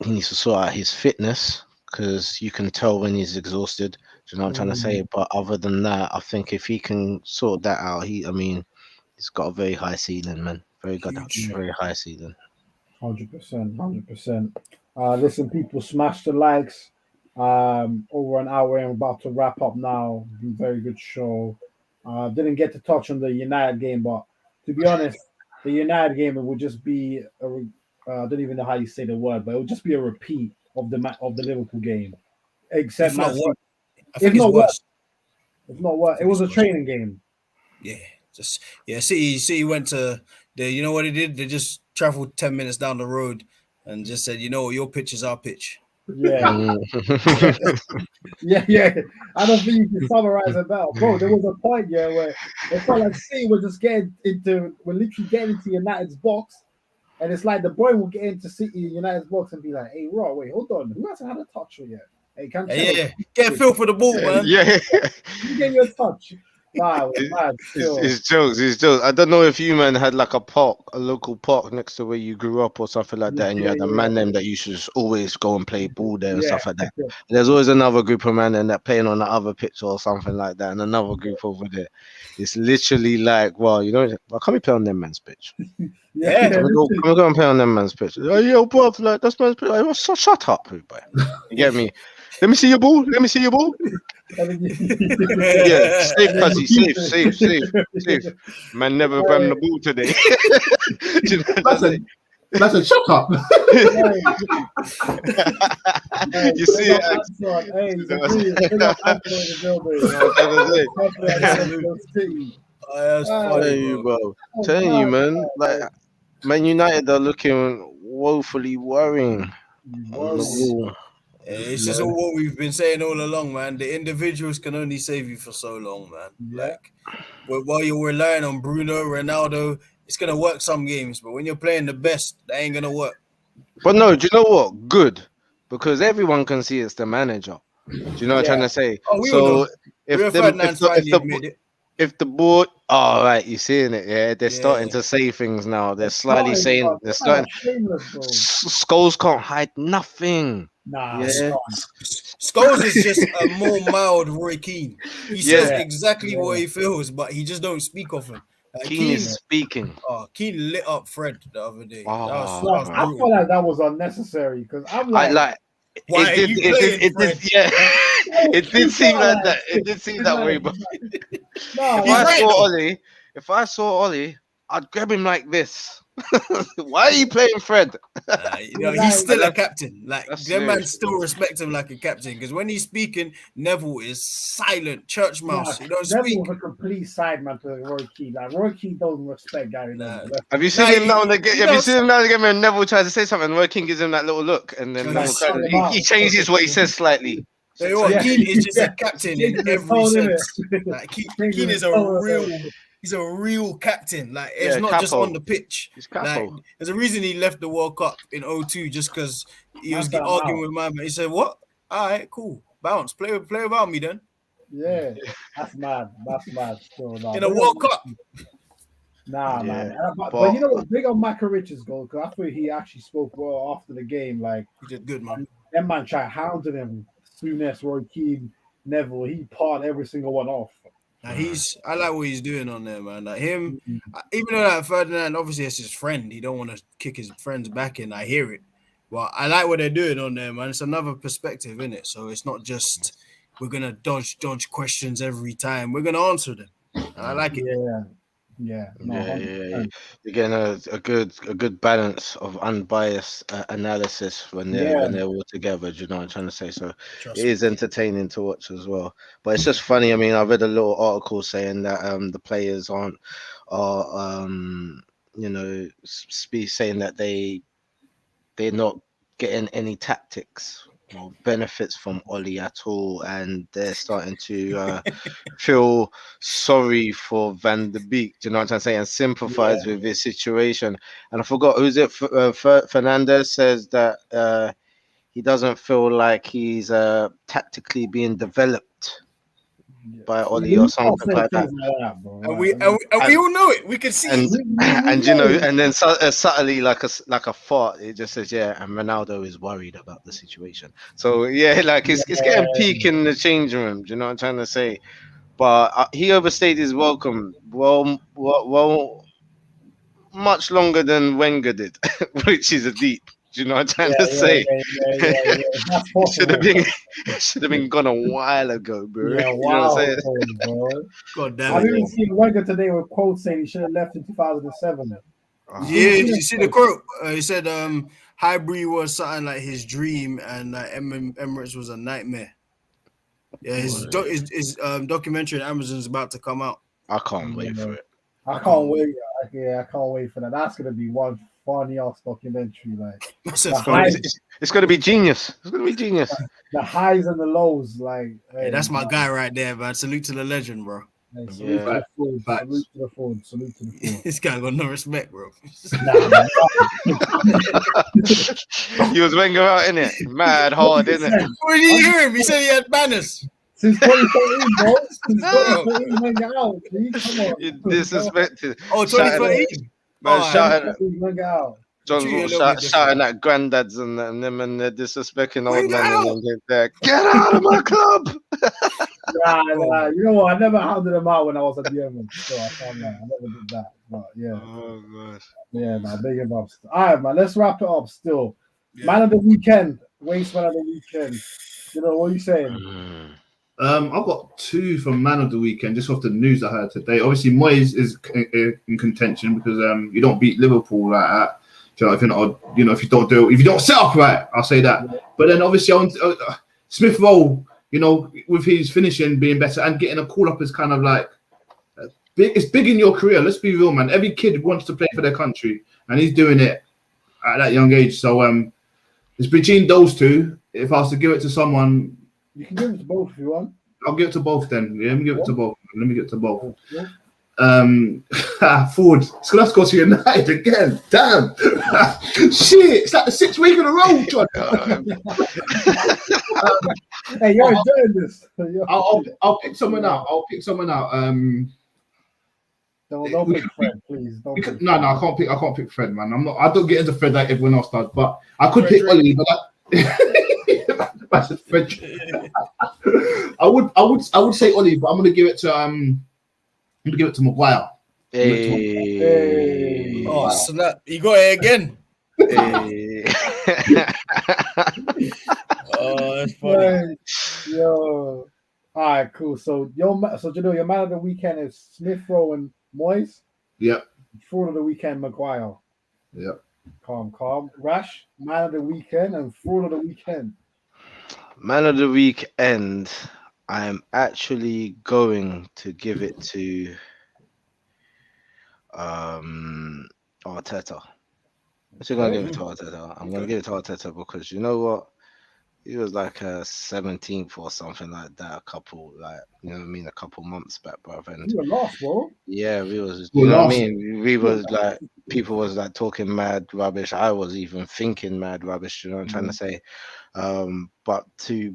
needs to sort out his fitness because you can tell when he's exhausted. Do you know what I'm trying to say? But other than that, I think if he can sort that out, he's got a very high ceiling, man. Very good, very high ceiling. 100%, 100%. Listen, people, smash the likes. Over an hour and about to wrap up now. Very good show. Didn't get to touch on the United game, but to be honest, the United game it would just be I don't even know how you say the word, but it would just be a repeat of of the Liverpool game, except If not Man City. what? I If think it's not what, worse. if not what, I it think was it's a worse. training game. Yeah, just yeah. City went to the. You know what they did? They just traveled 10 minutes down the road and just said, you know, your pitch is our pitch. Yeah, Mm. yeah. I don't think you can summarize it better, bro. There was a point, yeah, where it felt like City were just we're literally getting into United's box, and it's like the boy will get into City United's box and be like, "Hey, Raw, wait, hold on, who hasn't had a touch yet? Hey, Cancelo, Yeah, get feel for the ball, man. Yeah. you get your touch." Nah, it was mad still. It's jokes. It's jokes. I don't know if you man had like a park, a local park next to where you grew up or something like that, and you Yeah, had a man them that you should just always go and play ball there and yeah, stuff like that. And there's always another group of men that playing on the other pitch or something like that, and another group over there. It's literally like, well, you know, well, come and play on them man's pitch. Yeah. Come and go and play on them man's pitch. Oh, yo, bro, like that's man's pitch. Like, shut up, boy. You get me? Let me see your ball. Let me see your ball. Yeah, safe, Cuzzy, safe. Man never brammed the ball today. Do you know what I'm saying? Listen, shut up. You see it? Hey, he's big up Anthony in the building. That's funny, Hey, bro. bro. Telling you, man. Like, Man United are looking woefully worrying on the wall. It's just all what we've been saying all along, man. The individuals can only save you for so long, man. Yeah. Like, while you're relying on Bruno, Ronaldo, it's gonna work some games, but when you're playing the best, that ain't gonna work. But no, do you know what? Good. Because everyone can see it's the manager. Do you know what I'm trying to say? Oh, we all So know. if Rio them, Ferdinand's finally admitted it. if the board, oh right, you seeing it? Yeah, they're starting Yeah. to say things now. They're slightly saying they're starting. Skulls can't hide nothing. Nah, Yeah. Scholes is just a more mild Roy Keane. He says Yeah. exactly what he feels, but he just don't speak often. Keane is speaking. Keane lit up Fred the other day. Oh, that I was feel like that was unnecessary because I'm like, why it did, yeah. It did seem like that. It did seem that way, but if I saw Ollie, I'd grab him like this. Why are you playing Fred? He's still a captain. Like them man serious, still respect him like a captain because when he's speaking, Neville is silent, church mouse. He don't speak. Neville's a complete side man to Roy Keane. Like Roy Keane doesn't respect Gary Neville. Have you seen him now and again? Have you seen him now and again when Neville tries to say something? Roy Keane gives him that little look, and then he changes what he says slightly. Keane is just a captain in every sense. Like Keane is he's a real captain. Like it's not just on the pitch. Like there's a reason he left the World Cup in 2002 just because he was arguing with my man. He said, "What? All right, cool. Bounce. Play without me then." Yeah, that's mad. Still, in a World Cup. Nah, man. But you know what? Big on Michael Richards' goal because I thought he actually spoke well after the game. Like he did good, man. That man tried hounding him. Souness, Roy Keane, Neville. He parred every single one off. I like what he's doing on there, man. Like him, even though that Ferdinand obviously is his friend, he don't want to kick his friends back in. I hear it, but I like what they're doing on there, man. It's another perspective in it, so it's not just we're gonna dodge questions every time. We're gonna answer them. And I like it. Yeah. You're getting a good balance of unbiased analysis when they're all together. Do you know what I'm trying to say? So it is entertaining to watch as well. But it's just funny. I mean, I read a little article saying that the players saying that they're not getting any tactics or benefits from Ollie at all, and they're starting to feel sorry for Van de Beek. Do you know what I'm trying to say? And sympathize with his situation. And I forgot who's it. Fernandez says that he doesn't feel like he's tactically being developed by Ollie or something like that. And we all know it. We can see it. And you know, and then subtly like a thought, it just says, yeah, and Ronaldo is worried about the situation. So yeah, like it's getting peak in the change room. Do you know what I'm trying to say? But he overstayed his welcome. Well, much longer than Wenger did, which is a deep. Do you know what I'm trying to say? Yeah. That's It should have possible. been gone a while ago, bro. Yeah, You know what I'm wow, saying? bro. God damn I've it. even seen Wenger today with quotes saying he should have left in 2007. Yeah, did you see the quote? He said Highbury was something like his dream and Emirates was a nightmare. Yeah, his documentary on Amazon is about to come out. I can't wait for it. I can't wait. I can't wait for that. That's gonna be one funny ass documentary. Like It's going to be genius. It's going to be genius. the highs and the lows. Like, hey, that's my guy right there, man. Salute to the legend, bro. Hey, salute to the Ford. This guy got no respect, bro. He was Wenger out, innit? Mad hard, innit? Where did you hear him? He said he had banners. Since 2013, bro. Since 2013, Wenger out. Come on. You disrespected. Oh, 2013? Wenger out. John's shouting at granddads and them and they're disrespecting old men and they're get out of my club. Nah. You know what? I never hounded them out when I was at the Emirates, so I can't lie. I never did that. But yeah. Oh gosh. Yeah, big him up. All right, man. Let's wrap it up still. Yeah. Man of the weekend. Waste man of the weekend. You know, what are you saying? I've got two from man of the weekend, just off the news I heard today. Obviously, Moyes is in contention because you don't beat Liverpool like that. If you don't set up right, I'll say that. Yeah. But then obviously Smith Rowe, with his finishing being better and getting a call up is kind of like it's big in your career. Let's be real, man. Every kid wants to play for their country, and he's doing it at that young age. So it's between those two. If I was to give it to someone, you can give it to both if you want. I'll give it to both then. Yeah, let me give it to both. Yeah. Ford, it's gonna have to go to United again. Damn, shit! It's like the 6th week in a row, John. Hey, you're enjoying this. I'll pick someone out. Don't pick Fred, please. No, I can't pick Fred, man. I don't get into Fred like everyone else does, but I could pick Oli, but that's Fred. I would say Oli, but I'm gonna give it to Maguire. Hey. Oh, snap. You got it again. Hey. Oh, that's funny. Yo. All right, cool. So your man of the weekend is Smith Rowe and Moyes. Yep. Fraud of the weekend, Maguire. Yep. Calm. Rash, man of the weekend and fraud of the weekend. Man of the weekend, I am actually going to give it to Arteta. I'm going to give it to Arteta. I'm going to give it to Arteta because you know what? He was like a 17th or something like that. A couple months back, bro. And you were lost, bro. Yeah, we was. You know what I mean? We was like, people was like talking mad rubbish. I was even thinking mad rubbish. You know what I'm trying to say? But to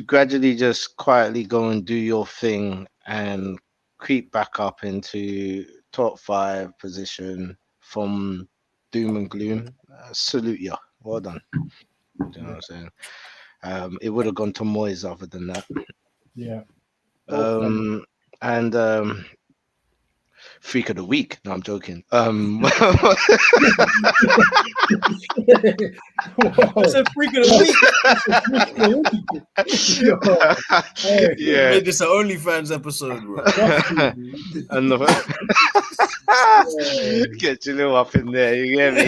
gradually just quietly go and do your thing and creep back up into top 5 position from doom and gloom. Salute ya. Well done. You know what I'm saying? It would have gone to Moyes other than that. Yeah. And freak of the week. No, I'm joking. That's a freak of the week. Yeah. Made this an OnlyFans episode, bro. And get your little up in there. You get me?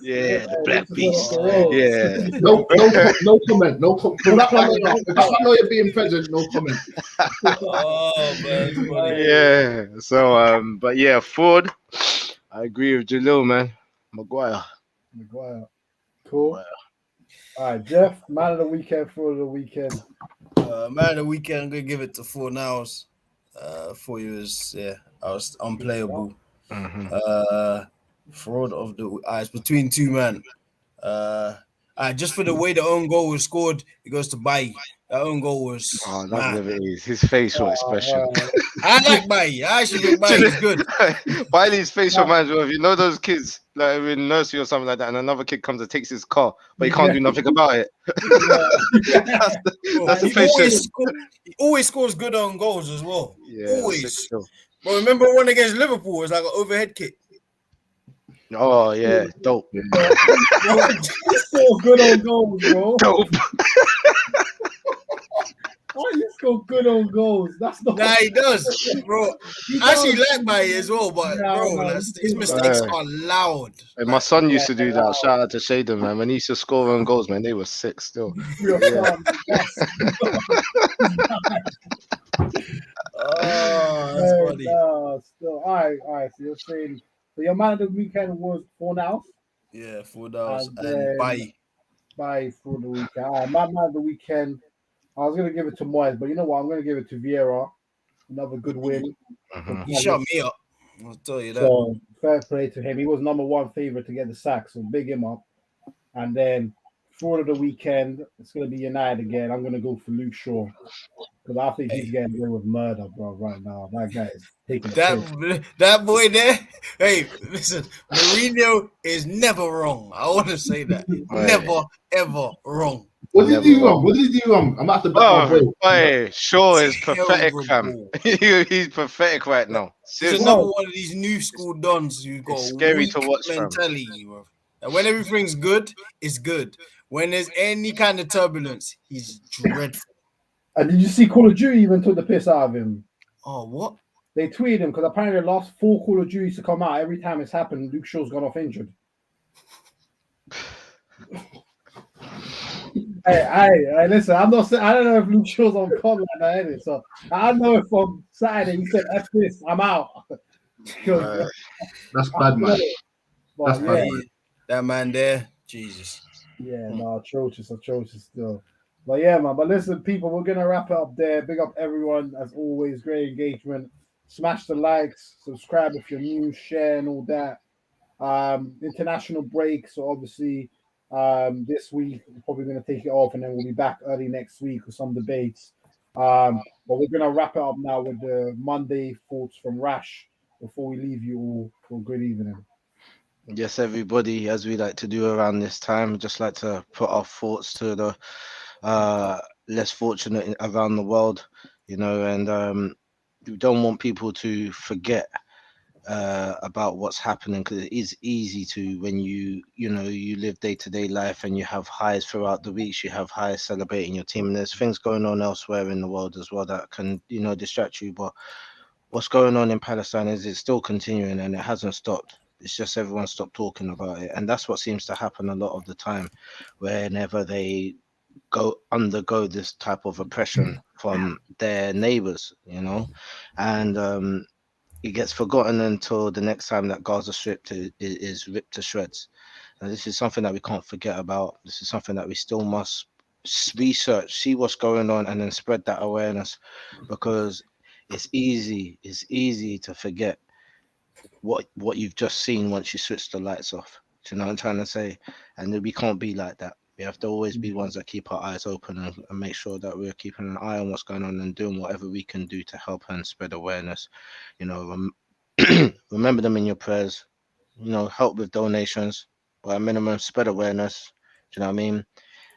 Yeah, the Black Beast. Yeah. No comment. No comment. If I know you're being present, no comment. Oh man. Yeah. So but yeah, Ford. I agree with Jalil, man. Maguire. Cool. Maguire. All right, Jeff, man of the weekend, fraud of the weekend. Man of the weekend, I'm gonna give it to 4 Nows. 4 years, I was unplayable. Mm-hmm. Fraud of the it's between 2 men. Just for the way the own goal was scored, it goes to Bailly. That own goal was Oh, that mad. never is. His facial expression. I like Bailly. I actually think Bailly's good. Bailey's facial reminds me of, you know, those kids like in nursery or something like that, and another kid comes and takes his car, but he can't do nothing about it. That's the facial. He always scores good on goals as well. Yeah, Always. But remember one against Liverpool? It was like an overhead kick. Oh yeah, dope. He's so good on goals, bro. Dope. Why you score good on goals? That's not. Nah, he does, bro. I actually like Bailly as well, but his mistakes are loud. And my son used to do that. Shout out to Shaden, man. When he used to score on goals, man, they were sick still. Oh, that's funny. Still, all right. So you're saying your man of the weekend was Fornals? Yeah, Fornals and Bailly for the weekend. All right, my man of the weekend. I was gonna give it to Moyes, but you know what? I'm gonna give it to Vieira. Another good win. He shut me up. I'll tell you that. So fair play to him. He was number one favorite to get the sack, so big him up. And then fraud of the weekend, it's gonna be United again. I'm gonna go for Luke Shaw because I think he's getting away with murder, bro. Right now, that guy is taking that boy there. Hey, listen, Mourinho is never wrong. I want to say that. Never ever wrong. What did he do wrong? What did he do wrong? I'm about to back my boy. Shaw is pathetic, fam. He's pathetic right now. He's another one of these new school dons who's got it's scary to watch mentality, bro. And when everything's good, it's good. When there's any kind of turbulence, he's dreadful. And did you see Call of Duty even took the piss out of him? Oh, what? They tweeted him because apparently the last 4 Call of Duties to come out, every time it's happened, Luke Shaw's gone off injured. Hey, listen, I don't know if Luke Shaw's on COD like that, is it? So I know if on Saturday he said, F this, I'm out. That's bad, man. But, yeah. That man there, Jesus. Yeah, no, atrocious still. But yeah, man. But listen, people, we're gonna wrap it up there. Big up everyone, as always. Great engagement. Smash the likes, subscribe if you're new, share and all that. International break, so obviously this week we're probably gonna take it off, and then we'll be back early next week with some debates. But we're gonna wrap it up now with the Monday thoughts from Rash before we leave you all for a good evening. Yes, everybody, as we like to do around this time, just like to put our thoughts to the less fortunate around the world, you know, and we don't want people to forget about what's happening, because it is easy to, when you live day-to-day life and you have highs throughout the weeks, you have highs celebrating your team, and there's things going on elsewhere in the world as well that can, distract you. But what's going on in Palestine is it's still continuing and it hasn't stopped. It's just everyone stopped talking about it, and that's what seems to happen a lot of the time whenever they undergo this type of oppression from their neighbors, and it gets forgotten until the next time that Gaza Strip is ripped to shreds. And this is something that we can't forget about. This is something that we still must research, see what's going on, and then spread that awareness, because it's easy to forget what you've just seen once you switch the lights off. Do you know what I'm trying to say? And we can't be like that. We have to always be ones that keep our eyes open and make sure that we're keeping an eye on what's going on and doing whatever we can do to help and spread awareness. Remember them in your prayers. Help with donations, but at minimum, spread awareness. Do you know what I mean?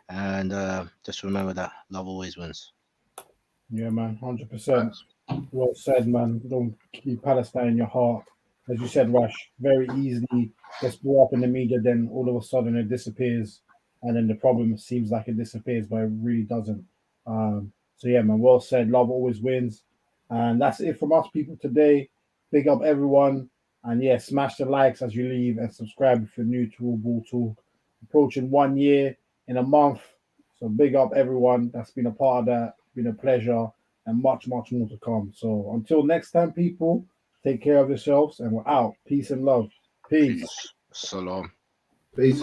And just remember that love always wins. Yeah, man, 100%. Well said, man. Don't keep Palestine in your heart. As you said, Rash, very easily gets brought up in the media, then all of a sudden it disappears, and then the problem seems like it disappears, but it really doesn't. So yeah, man, well said. Love always wins. And that's it from us, people, today. Big up everyone. And yeah, smash the likes as you leave and subscribe if you're new to All Ball Talk. Approaching 1 year in a month. So big up everyone that's been a part of that. Been a pleasure, and much, much more to come. So until next time, people, take care of yourselves, and we're out. Peace and love. Peace. Salam. Peace.